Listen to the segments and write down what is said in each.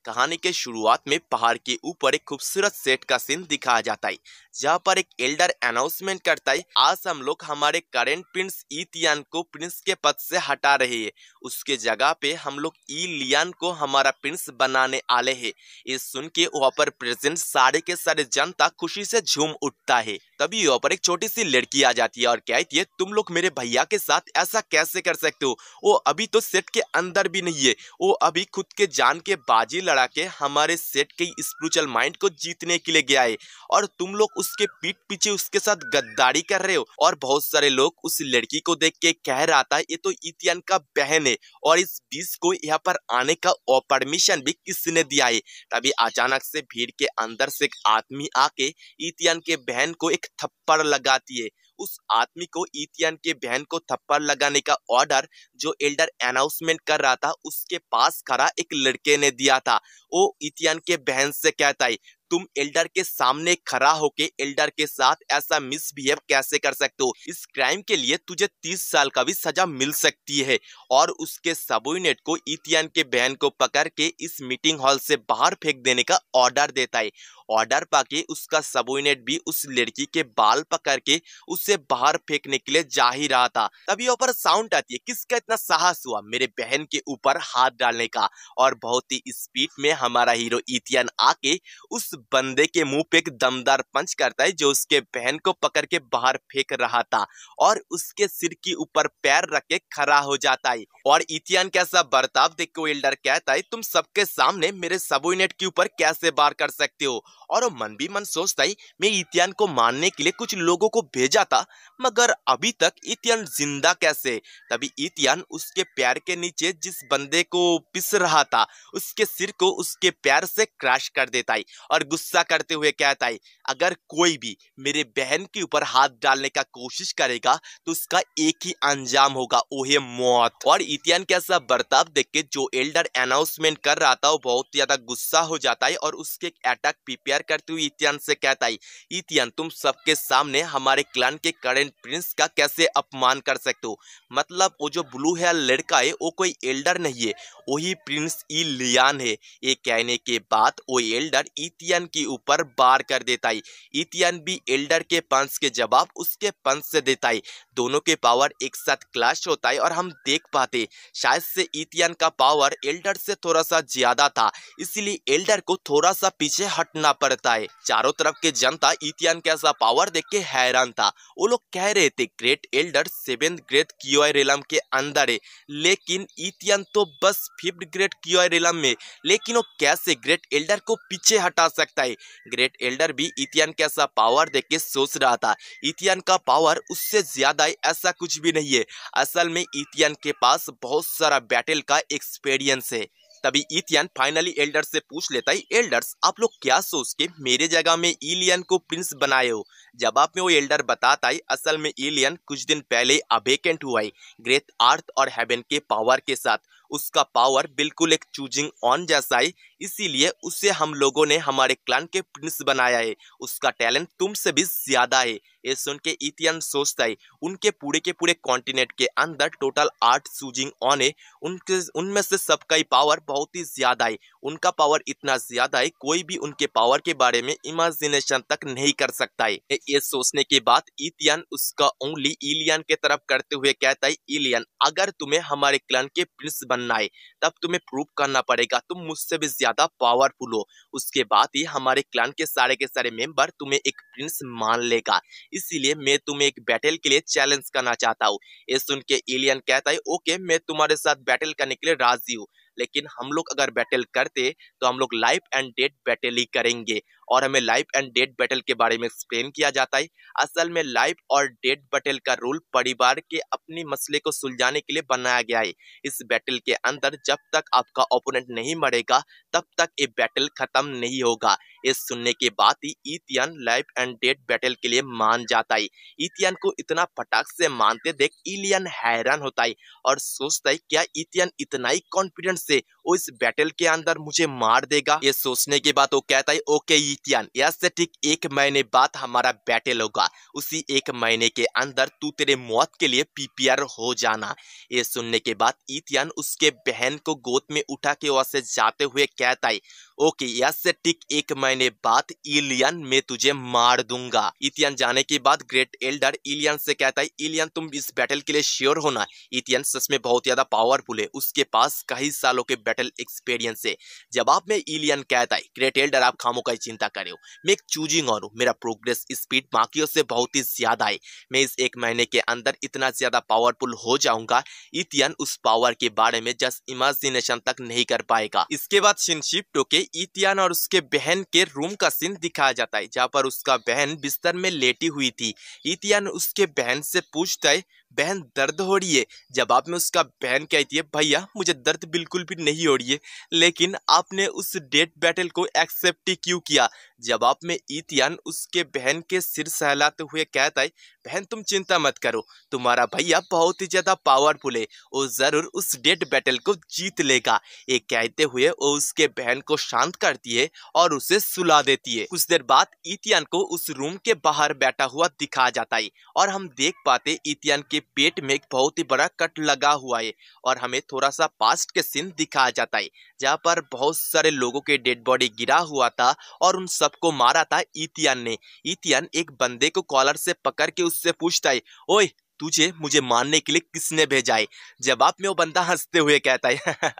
कहानी के शुरुआत में पहाड़ के ऊपर एक खूबसूरत सेट का सीन दिखाया जाता है, जहाँ पर एक एल्डर अनाउंसमेंट करता है, आज हम लोग हमारे करेंट प्रिंस इथियन को प्रिंस के पद से हटा रहे हैं। उसके जगह पे हम लोग इलियन को हमारा प्रिंस बनाने आले हैं। ये सुन के वहाँ पर प्रेजेंट सारे के सारे जनता खुशी से झूम उठता है। तभी वहाँ पर एक छोटी सी लड़की आ जाती है और कहती है, तुम लोग मेरे भैया के साथ ऐसा कैसे कर सकते हो? वो अभी तो सेट के अंदर भी नहीं है। वो अभी खुद के जान के बाजी लड़ा के हमारे सेट के स्पिरिचुअल माइंड को जीतने के लिए गया है, और तुम लोग उसके पीठ पीछे उसके साथ गद्दारी कर रहे हो। और बहुत सारे लोग उस लड़की को देख के कह रहा था, ये तो इथियन का बहन है, और इस बीच को यहाँ पर आने का परमिशन भी किसने दिया है? तभी अचानक से भीड़ के अंदर से एक आदमी आके इथियन के बहन को एक थप्पड़ लगाती है। उस आदमी को इथियन के बहन को थप्पड़ लगाने का ऑर्डर जो एल्डर अनाउंसमेंट कर रहा था उसके पास खड़ा एक लड़के ने दिया था। वो इथियन के बहन से कहता है, तुम एल्डर के सामने खड़ा होके एल्डर के साथ ऐसा मिसबिहेव कैसे कर सकते हो? इस क्राइम के लिए तुझे 30 साल का भी सजा मिल सकती है। और उसके सबॉर्डिनेट को इथियन के बहन को पकड़ के इस मीटिंग हॉल से बाहर फेंक देने का ऑर्डर देता है। ऑर्डर पाके उसका सबॉर्डिनेट भी उस लड़की के बाल पकड़ के उसे बाहर फेंकने के लिए जा ही रहा था। तभी ऊपर साउंड आती है, किसका इतना साहस हुआ मेरे बहन के ऊपर हाथ डालने का? और बहुत ही स्पीड में हमारा हीरो इथियन आके उस बंदे के मुंह पे एक दमदार पंच करता है जो उसके बहन को पकड़ के बाहर फेंक रहा था, और उसके सिर के ऊपर पैर रख के खड़ा हो जाता है। और इथियन कैसा बर्ताव देख के एल्डर कहता है, तुम सबके सामने मेरे सबॉर्डिनेट के ऊपर कैसे वार कर सकते हो? और वो मन भी मन सोचता है, मैं इथियन को मारने के लिए कुछ लोगों को भेजा था, मगर अभी तक इथियन जिंदा कैसे? तभी इथियन उसके पैर के नीचे जिस बंदे को पिस रहा था उसके सिर को उसके पैर से क्रैश कर देता है, और गुस्सा करते हुए कहता है, अगर कोई भी मेरे बहन के ऊपर हाथ डालने का कोशिश करेगा तो उसका एक ही अंजाम होगा, वो है मौत। और इथियन कैसा बर्ताव देख के जो एल्डर अनाउंसमेंट कर रहा था वो बहुत ज्यादा गुस्सा हो जाता है, और उसके अटैक प्रिपेयर करते हुए इथियन से कहता है, इथियन तुम सबके सामने हमारे क्लान के करेंट प्रिंस का कैसे अपमान कर सकते हो? मतलब वो जो ब्लू हेयर लड़का है वो कोई एल्डर नहीं है, वही प्रिंस इलियन है। ये कहने के बाद वो एल्डर इथियन के ऊपर वार कर देता है। इथियन भी एल्डर के पंच के जवाब उसके पंच से देता है। दोनों के पावर एक साथ क्लैश होता है, और हम देख पाते शायद से इथियन का पावर एल्डर से थोड़ा सा ज्यादा था, इसलिए एल्डर को थोड़ा सा पीछे हटना पड़ता है। चारों तरफ के जनता इथियन कैसा पावर देख के हैरान था। वो लोग कह रहे थे, ग्रेट एल्डर 7th ग्रेट कियोय रेलम के अंदर है, लेकिन इथियन तो बस 5th ग्रेट कियोय रेलम में, लेकिन वो कैसे ग्रेट एल्डर को पीछे हटा सकता है? ग्रेट एल्डर भी इथियन कैसा पावर देख के सोच रहा था, इथियन का पावर उससे ज्यादा है ऐसा कुछ भी नहीं है। असल में इथियन के पास बहुत सारा बैटल का एक्सपीरियंस है। तभी इथियन फाइनली एल्डर से पूछ लेता है, एल्डर्स आप लोग क्या सोच के मेरे जगह में इलियन को प्रिंस बनाए हो? जवाब में वो एल्डर बताता है, असल में इलियन कुछ दिन पहले अवेकेंट हुआ है ग्रेट अर्थ और हेवन के पावर के साथ। उसका पावर बिल्कुल एक चूजिंग ऑन जैसा है, इसीलिए उसे हम लोगों ने हमारे क्लान के प्रिंस बनाया है। उसका टैलेंट तुमसे भी ज्यादा है। ये सुन के इथियन सोचता है, उनके पूरे कॉन्टिनेंट के अंदर टोटल 8 चूजिंग ऑन है, उनमें से सबका ही पावर बहुत ही ज्यादा है। उनका पावर इतना ज्यादा है कोई भी उनके पावर के बारे में इमेजिनेशन तक नहीं कर सकता है। ये सोचने के बाद इथियन उसका उंगली इलियन के तरफ करते हुए कहता है, इलियन अगर तुम्हें हमारे क्लान के प्रिंस बनना है तब तुम्हें प्रूव करना पड़ेगा तुम मुझसे भी ज्यादा पावरफुल हो। उसके बाद ही हमारे क्लान के सारे मेंबर तुम्हें एक प्रिंस मान लेगा। इसीलिए मैं तुम्हें एक बैटल के लिए चैलेंज करना चाहता हूँ। ये सुन के इलियन कहता है, ओके मैं तुम्हारे साथ बैटल करने के लिए राजी हूँ, लेकिन हम लोग अगर बैटल करते तो हम लोग लाइफ एंड डेथ बैटल ही करेंगे। और हमें लाइफ एंड डेथ बैटल के बारे में एक्सप्लेन किया जाता है। असल में लाइफ और डेथ बैटल का रूल परिवार के अपनी मसले को सुलझाने के लिए बनाया गया है। इस बैटल के अंदर जब तक आपका ओपोनेंट नहीं मरेगा तब तक ये बैटल खत्म नहीं होगा। ये सुनने के बाद ही इथियन लाइफ एंड डेथ बैटल के लिए मान जाता है। इथियन को इतना फटाक से मानते देख इलियन हैरान होता है और सोचता है, क्या इथियन इतना ही कॉन्फिडेंस से वो इस बैटल के अंदर मुझे मार देगा। ये सोचने के बाद वो कहता है ओके इथियन, ऐसे ठीक 1 महीने बाद हमारा बैटल होगा, उसी 1 महीने के अंदर तू तेरे मौत के लिए प्रिपेयर हो जाना। ये सुनने के बाद इथियन उसके बहन को गोद में उठा के वहां से जाते हुए कहता है ओके ऐसे ठीक 1 महीने बाद इलियन मैं तुझे मार दूंगा। इथियन जाने के बाद ग्रेट एल्डर इलियन से कहता है इलियन तुम इस बैटल के लिए श्योर हो ना। इथियन सच में बहुत ज्यादा पावरफुल है, उसके पास कई सालों के बैटल एक्सपीरियंस है। जवाब में इलियन कहता है ग्रेट एल्डर आप खामोखा चिंता करे हो, मैं एक चूजिंग और हूँ, मेरा प्रोग्रेस स्पीड बाकियों से बहुत ही ज्यादा है, मैं इस 1 महीने के अंदर इतना ज्यादा पावरफुल हो जाऊंगा। इथियन उस पावर के बारे में जस्ट इमेजिनेशन तक नहीं कर पाएगा। इसके बाद शिनशिप टोके इथियन और उसके बहन के रूम का सीन दिखाया जाता है, जहाँ पर उसका बहन बिस्तर में लेटी हुई थी। इथियन उसके बहन से पूछता है बहन दर्द हो रही है। जवाब में उसका बहन कहती है भैया मुझे दर्द बिल्कुल भी नहीं हो रही है, लेकिन आपने उस डेथ बैटल को एक्सेप्ट ही क्यों किया। जवाब में इथियन उसके बहन के सिर सहलाते हुए कहता है बहन तुम चिंता मत करो, तुम्हारा भैया बहुत ही ज्यादा पावरफुल है, वो जरूर उस डेथ बैटल को जीत लेगा। ये कहते हुए वो उसके बहन को शांत करती है और उसे सुला देती है। कुछ देर बाद इथियन को उस रूम के बाहर बैठा हुआ दिखाया जाता है और हम देख पाते इथियन के पेट में एक बहुत ही बड़ा कट लगा हुआ है और हमें थोड़ा सा पास्ट के सीन दिखाया जाता है, जहाँ पर बहुत सारे लोगों के डेड बॉडी गिरा हुआ था और उन सबको मारा था इथियन ने। इथियन एक बंदे को कॉलर से पकड़ के उससे पूछता है ओए तुझे मुझे मारने के लिए किसने भेजा है। जवाब में वो बंदा हंसते हुए कहता है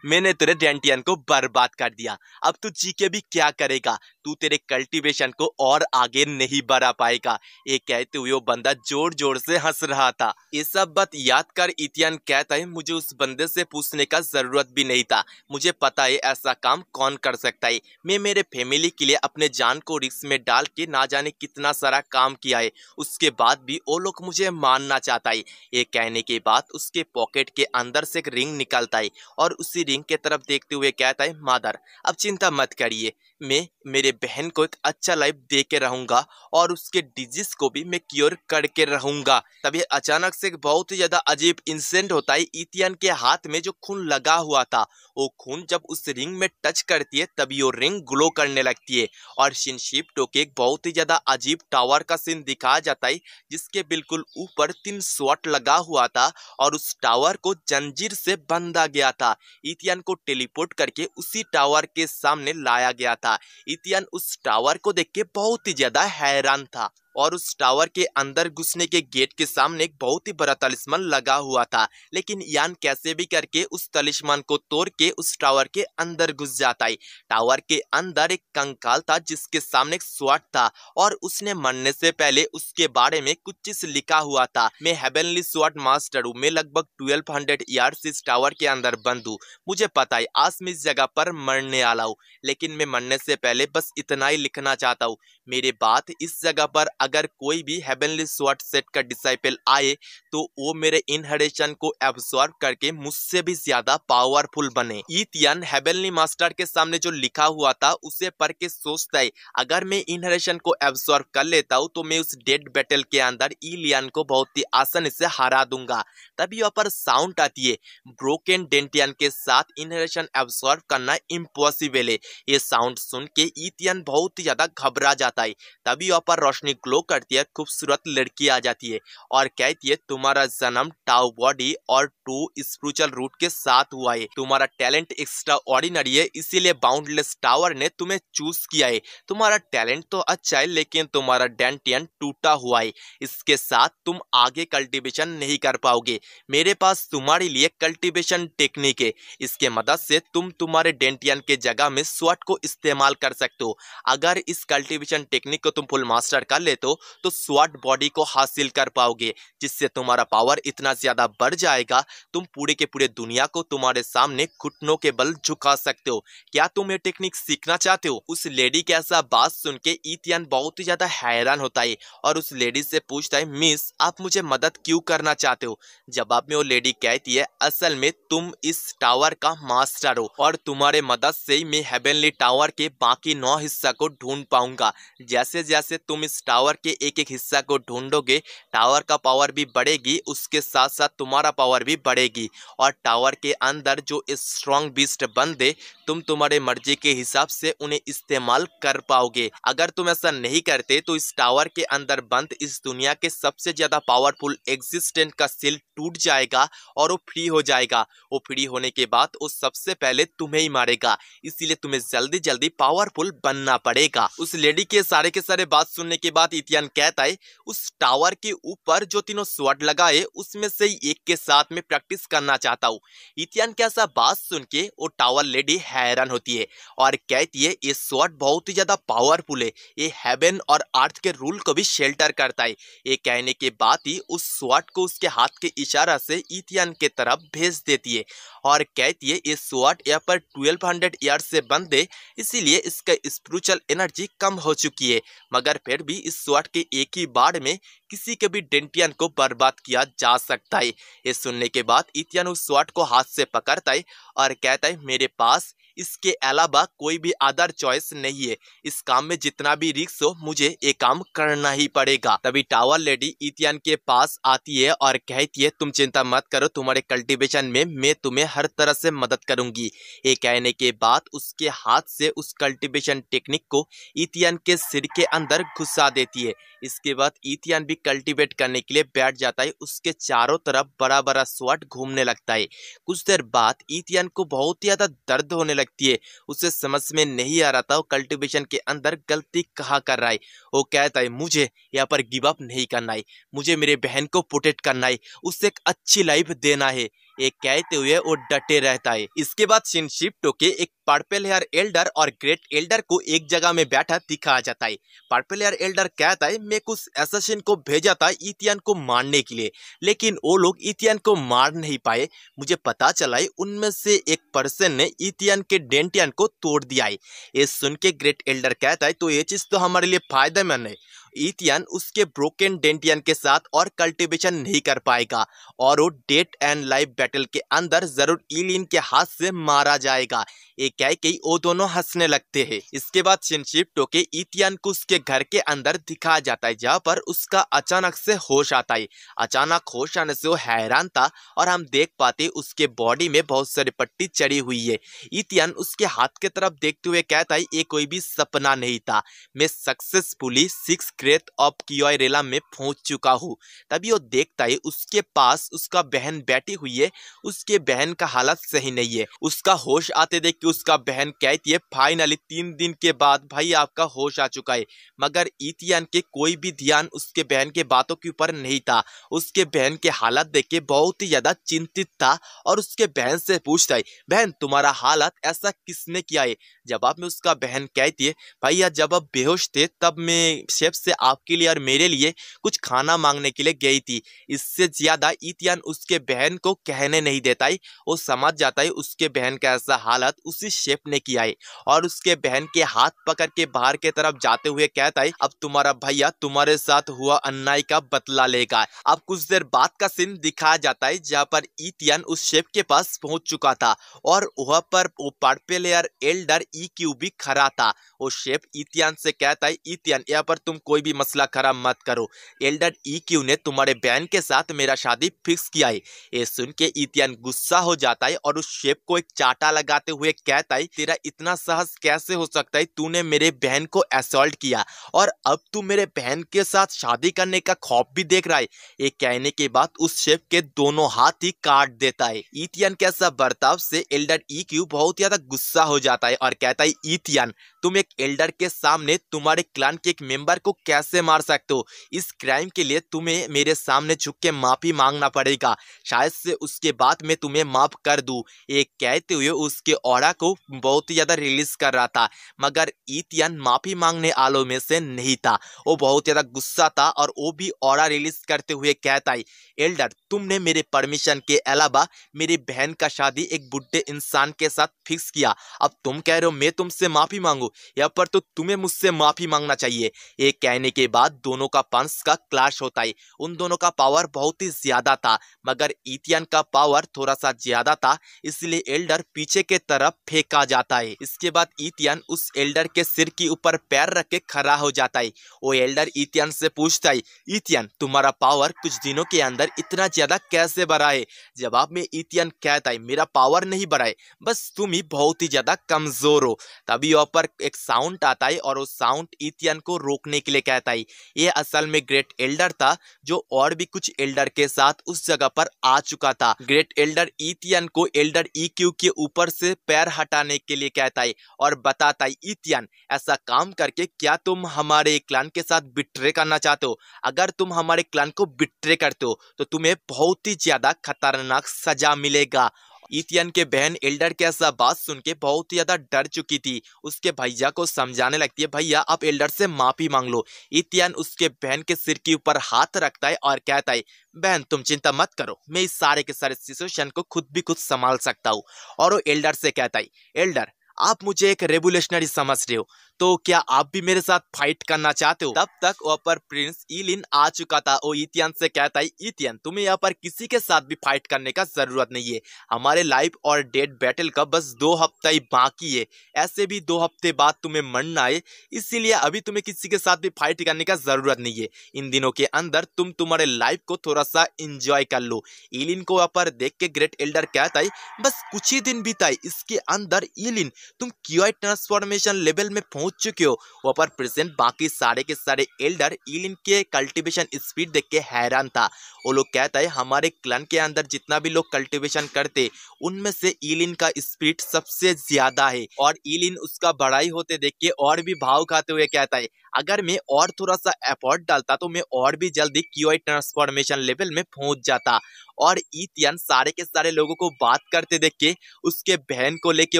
मैंने तेरे डेंटियन को बर्बाद कर दिया, अब तू जी के भी क्या करेगा, तू तेरे कल्टीवेशन को और आगे नहीं बढ़ा पाएगा। ये कहते हुए वो बंदा जोर जोर से हंस रहा था। ये सब बात याद कर इथियन कहता है मुझे उस बंदे से पूछने का जरूरत भी नहीं था, मुझे पता है ऐसा काम कौन कर सकता है, मैं मेरे फैमिली के लिए अपने जान को रिस्क में डाल के ना जाने कितना सारा काम किया है, उसके बाद भी वो लोग मुझे मानना चाहता है। ये कहने के बाद उसके पॉकेट के अंदर से एक रिंग निकलता है और उसी रिंग के तरफ देखते हुए कहता है मादर अब चिंता मत करिए, मैं मेरे बहन को एक अच्छा लाइफ दे के रहूंगा और उसके डिजीज को भी मैं क्योर करके रहूंगा। तभी अचानक से एक बहुत ही ज्यादा अजीब इंसिडेंट होता है। इथियन के हाथ में जो खून लगा हुआ था वो खून जब उस रिंग में टच करती है तभी वो रिंग ग्लो करने लगती है और शिनशिप टोके एक बहुत ही ज्यादा अजीब टावर का सीन दिखाया जाता है, जिसके बिल्कुल ऊपर 3 स्वॉट लगा हुआ था और उस टावर को जंजीर से बांधा गया था। इथियन को टेलीपोर्ट करके उसी टावर के सामने लाया गया था। इथियन उस टावर को देख के बहुत ही ज्यादा हैरान था और उस टावर के अंदर घुसने के गेट के सामने एक बहुत ही बड़ा तलिस्मान लगा हुआ था, लेकिन यान कैसे भी करके उस तलिस्मान को तोड़ के उस टावर के अंदर घुस जाता है। टावर के अंदर एक कंकाल था जिसके सामने एक स्वॉर्ड था और उसने मरने से पहले उसके बारे में कुछ चीज लिखा हुआ था, मैं हेवनली स्वॉर्ड मास्टर हूँ, मैं लगभग 1200 ईयर्स इस टावर के अंदर बंद हूँ, मुझे पता है आज मैं इस जगह पर मरने वाला हूँ, लेकिन मैं मरने से पहले बस इतना ही लिखना चाहता हूँ, मेरे बाद इस जगह पर अगर कोई भी हेवनली स्वॉर्ड सेट का डिसाइपल आए तो वो मेरे इनहेरिटेशन को एब्सॉर्ब करके मुझसे भी ज्यादा पावरफुल बने। इथियन हेवनली मास्टर के सामने जो लिखा हुआ था उसे पढ़ के सोचता है अगर मैं इनहेरिटेशन को एब्सॉर्ब कर लेता हूँ तो मैं उस डेड बैटल के अंदर इलियन को बहुत ही आसानी से हरा दूंगा। तभी वहां पर साउंड आती है ब्रोकन डेंटियन के साथ इनहेरिटेशन एब्सॉर्ब करना इम्पॉसिबल है। ये साउंड सुन के इथियन बहुत ही ज्यादा घबरा जाता है। तभी वहां पर रोशनी ग्लो करती है, खूबसूरत लड़की आ जाती है और कहती है तुम्हारा जन्म टाउ बॉडी और 2 स्पिरिचुअल रूट के साथ हुआ है, तुम्हारा टैलेंट एक्स्ट्रा ऑर्डिनरी है, इसीलिए बाउंडलेस टावर ने तुम्हें चूज किया है, तुम्हारा टैलेंट तो अच्छा है लेकिन तुम्हारा डेंटियन टूटा हुआ है, इसके साथ तुम आगे कल्टीवेशन नहीं कर पाओगे, मेरे पास तुम्हारे लिए कल्टीवेशन टेक्निक है, इसके मदद से तुम तुम्हारे डेंटियन के जगह में स्वॉर्ड को इस्तेमाल कर सकते हो। अगर इस कल्टीवेशन टेक्निक को तुम फुल मास्टर कर लेते हो तो स्वॉर्ड बॉडी को हासिल कर पाओगे, जिससे तुम्हारा पावर इतना ज्यादा बढ़ जाएगा तुम पूरे के पूरे दुनिया को तुम्हारे सामने घुटनों के बल झुका सकते हो। क्या तुम ये टेक्निक सीखना चाहते हो? उस लेडी के ऐसा बात सुन के इथियन बहुत ही ज्यादा हैरान होता है और उस लेडी से पूछता है मिस आप मुझे मदद क्यों करना चाहते हो? जवाब में वो लेडी कहती है, असल में तुम इस टावर का मास्टर हो और तुम्हारे मदद से ही मैं हेवनली टावर के बाकी 9 हिस्सा को ढूंढ पाऊंगा। जैसे जैसे तुम इस टावर के एक एक हिस्सा को ढूंढोगे, टावर का पावर भी बढ़ेगी, उसके साथ साथ तुम्हारा पावर भी बढ़ेगी और टावर के अंदर जो स्ट्रॉन्ग बीस्ट बंदे तुम तुम्हारे मर्जी के हिसाब से उन्हें इस्तेमाल कर पाओगे। अगर तुम ऐसा नहीं करते तो इस टावर के अंदर बंद इस दुनिया के सबसे ज्यादा पावरफुल एग्जिस्टेंट का सील टूट जाएगा और वो फ्री हो जाएगा। वो फ्री होने के बाद वो सबसे पहले तुम्हें ही मारेगा, इसीलिए तुम्हें जल्दी जल्दी पावरफुल बनना पड़ेगा। उस लेडी के सारे बात सुनने के बाद इथियन कहता है, उस टावर के ऊपर जो तीनों स्वॉर्ड लगाए उसमें से ही एक के साथ में प्रैक्टिस करना चाहता हूँ। इथियन की ऐसा बात सुन के वो टावर लेडी हैरान होती है और कहती है, ये स्वॉर्ड बहुत ही ज्यादा पावरफुल है, ये हेवन और अर्थ के रूल को भी शेल्टर करता है। ये कहने के बाद ही उस स्वॉर्ड को उसके हाथ के इशारा से इथियन के तरफ भेज देती है और कहती है, ये स्वॉर्ड यहाँ पर 1200 ईयर से बंद है, इसीलिए इसका स्पिरिचुअल एनर्जी कम हो चुकी है, मगर फिर भी इस स्वॉर्ड के एक ही बार में किसी के भी डेंटियन को बर्बाद किया जा सकता है। ये सुनने के बाद इथियन उस स्वॉर्ड को हाथ से पकड़ता है और कहता है, मेरे पास इसके अलावा कोई भी अदर चॉइस नहीं है, इस काम में जितना भी रिस्क हो मुझे ये काम करना ही पड़ेगा। तभी टावर लेडी इथियन के पास आती है और कहती है, तुम चिंता मत करो, तुम्हारे कल्टीवेशन में मैं तुम्हें हर तरह से मदद करूंगी। ये कहने के बाद उसके हाथ से उस कल्टीवेशन टेक्निक को इथियन के सिर के अंदर घुसा देती है। इसके बाद इथियन भी कल्टीवेट करने के लिए बैठ जाता है, उसके चारों तरफ बड़ा बड़ा स्वॉर्ड घूमने लगता है। कुछ देर बाद इथियन को बहुत ज्यादा दर्द होने लगती है, उसे समझ में नहीं आ रहा था वो कल्टीवेशन के अंदर गलती कहाँ कर रहा है। वो कहता है, मुझे यहाँ पर गिव अप नहीं करना है, मुझे मेरे बहन को प्रोटेक्ट करना है, उससे एक अच्छी लाइफ देना है। ये कहते हुए वो डटे रहता है। इसके बाद सीन शिफ्ट होके एक पर्पल हेयर एल्डर और ग्रेट एल्डर को एक जगह में बैठा दिखाया जाता है। पर्पल हेयर एल्डर कहता है, मैं कुछ एसेसिन को भेजा था इथियन को मारने के लिए, लेकिन वो लोग इथियन को मार नहीं पाए। मुझे पता चला है उनमें से एक पर्सन ने इथियन के डेंटियन को तोड़ दिया है। ये सुन के ग्रेट एल्डर कहता है, तो ये चीज तो हमारे लिए फायदेमंद है, इथियन उसके ब्रोकन डेंटियन के साथ और कल्टीवेशन नहीं कर पाएगा और वो डेथ एंड लाइफ बैटल के अंदर जरूर इलिन के हाथ से मारा जाएगा। ये कह के वो दोनों हंसने लगते हैं। इसके बाद सीन शिफ्ट होके इथियन को उसके घर के अंदर दिखाया जाता है, जहाँ पर उसका अचानक से होश आता है। अचानक होश आने से वो हैरान था और हम देख पाते उसके बॉडी में बहुत सारी पट्टी चढ़ी हुई है। इथियन उसके हाथ की तरफ देखते हुए कहता है, ये कोई भी सपना नहीं था, मैं सक्सेसफुली 6 ग्रेथ ऑफ कियोरेला में पहुंच चुका हूँ। तभी वो देखता है उसके पास उसका बहन बैठी हुई है, उसके बहन का हालत सही नहीं है। उसका होश आते देख के उसका बहन कहती है, फाइनली 3 दिन के बाद भाई आपका होश आ चुका है। मगर इथियन के कोई भी ध्यान उसके बहन के बातों के ऊपर नहीं था। उसके बहन के हालत देख के बहुत ही ज्यादा चिंतित था और उसके बहन से पूछता है, बहन तुम्हारा हालत ऐसा किसने किया है। जवाब में उसका बहन कहती है, भैया जब आप बेहोश थे तब मैं शेफ से आपके लिए और मेरे लिए कुछ खाना मांगने के लिए गई थी। इससे ज्यादा इथियन उसके बहन को कहने नहीं देता है। वो समझ जाता है उसके बहन का ऐसा हालत उसी शेफ ने किया है और उसके बहन के हाथ पकड़ के बाहर के तरफ जाते हुए कहता है, अब तुम्हारा भैया तुम्हारे साथ हुआ अन्याय का बदला लेगा। अब कुछ देर बाद का सीन दिखाया जाता है, जहाँ पर इथियन उस शेफ के पास पहुंच चुका था और वहां पर वो पर्पल हेयर एल्डर EQ भी खड़ा था। वो शेफ इथियन से कहता है, इथियन यहाँ पर तुम कोई भी मसला खराब मत करो, एल्डर EQ ने तुम्हारे बहन के साथ मेरा शादी फिक्स किया है। ये सुन के इथियन गुस्सा हो जाता है और उस शेफ को एक चाटा लगाते हुए कहता है, तेरा इतना साहस कैसे हो सकता है, तूने मेरे बहन को असॉल्ट किया और अब तू मेरे बहन के साथ शादी करने का खौफ भी देख रहा है। ये कहने के बाद उस शेफ के दोनों हाथ ही काट देता है। इथियन के ऐसा बर्ताव से एल्डर EQ बहुत ज्यादा गुस्सा हो जाता है और कहता है, इथियन तुम एक एल्डर के सामने तुम्हारे क्लान के एक मेंबर को कैसे मार सकते हो। इस क्राइम के लिए तुम्हें मेरे सामने झुक के माफी मांगना पड़ेगा, शायद से उसके बाद मैं तुम्हें माफ कर दूं। ये कहते हुए उसके ऑरा को बहुत ही ज्यादा रिलीज कर रहा था, मगर इथियन माफी मांगने वालों में से नहीं था। वो बहुत ज्यादा गुस्सा था और वो भी ऑरा रिलीज करते हुए कहता है, एल्डर तुमने मेरे परमिशन के अलावा मेरी बहन का शादी एक बुढ़े इंसान के साथ फिक्स किया, अब तुम कह रहे हो मैं तुमसे माफी मांगू। यहाँ पर तो तुम्हें मुझसे माफी मांगना चाहिए। ये कहने के बाद दोनों का पंच का क्लैश होता है। उन दोनों का पावर बहुत ही ज्यादा था, मगर इथियन का पावर थोड़ा सा ज्यादा था, इसलिए एल्डर पीछे के तरफ फेंका जाता है। इसके बाद इथियन उस एल्डर के सिर के ऊपर पैर रख के खड़ा हो जाता है। वो एल्डर इथियन से पूछता है, इथियन तुम्हारा पावर कुछ दिनों के अंदर इतना ज्यादा कैसे बढ़ा है? जवाब में इथियन कहता है, मेरा पावर नहीं बढ़ा है, बस तुम ही बहुत ही ज्यादा कमजोर हो। तभी वहां पर एक साउंड आता है और वो साउंड इथियन को रोकने के लिए कहता है। ये असल में ग्रेट एल्डर था, जो और भी कुछ एल्डर के साथ उस जगह पर आ चुका था। ग्रेट एल्डर इथियन को एल्डर EQ के ऊपर से पैर हटाने के लिए कहता है और बताता है, इथियन ऐसा काम करके क्या तुम हमारे क्लैन के साथ बिट्रे करना चाहते हो? अगर तुम हमारे क्लैन को बिट्रे करते हो तो तुम्हें बहुत ही ज्यादा खतरनाक सजा मिलेगा। इथियन के बहन एल्डर के ऐसा बात सुन के बहुत ही ज्यादा डर चुकी थी। उसके भैया को समझाने लगती है, भैया आप एल्डर से माफी मांग लो। इथियन उसके बहन के सिर के ऊपर हाथ रखता है और कहता है, बहन तुम चिंता मत करो, मैं इस सारे के सारे सिचुएशन को खुद संभाल सकता हूँ। और वो एल्डर से कहता है, एल्डर आप मुझे एक रेवोल्यूशनरी समझ रहे हो, तो क्या आप भी मेरे साथ फाइट करना चाहते हो? तब तक वहाँ पर प्रिंस ईलिन आ चुका था। वो इथियन से कहता है, इथियन तुम्हें यहाँ पर किसी के साथ भी फाइट करने का जरूरत नहीं है। हमारे लाइफ और डेथ बैटल का बस 2 हफ्ता ही बाकी है। ऐसे भी 2 हफ्ते बाद तुम्हें मरना है, इसीलिए अभी तुम्हें किसी के साथ भी फाइट करने का जरूरत नहीं है। इन दिनों के अंदर तुम तुम्हारे लाइफ को थोड़ा सा इंजॉय कर लो। ईलिन को वहाँ पर देख के ग्रेट एल्डर कहता है, बस कुछ ही दिन बीता है, इसके अंदर ईलिन तुम QI ट्रांसफॉर्मेशन लेवल में पहुंच चुके हो। वहां पर प्रेजेंट बाकी सारे के सारे एल्डर ईलिन के कल्टीवेशन स्पीड देख के हैरान था। वो लोग कहता है, हमारे क्लैन के अंदर जितना भी लोग कल्टीवेशन करते उनमें से ईलिन का स्पीड सबसे ज्यादा है। और ईलिन उसका बढ़ाई होते देख के और भी भाव खाते हुए कहता है, अगर मैं और थोड़ा सा एफर्ट डालता तो मैं और भी जल्दी QI ट्रांसफॉर्मेशन लेवल में पहुंच जाता। और इथियन सारे के सारे लोगों को बात करते देख के उसके बहन को लेके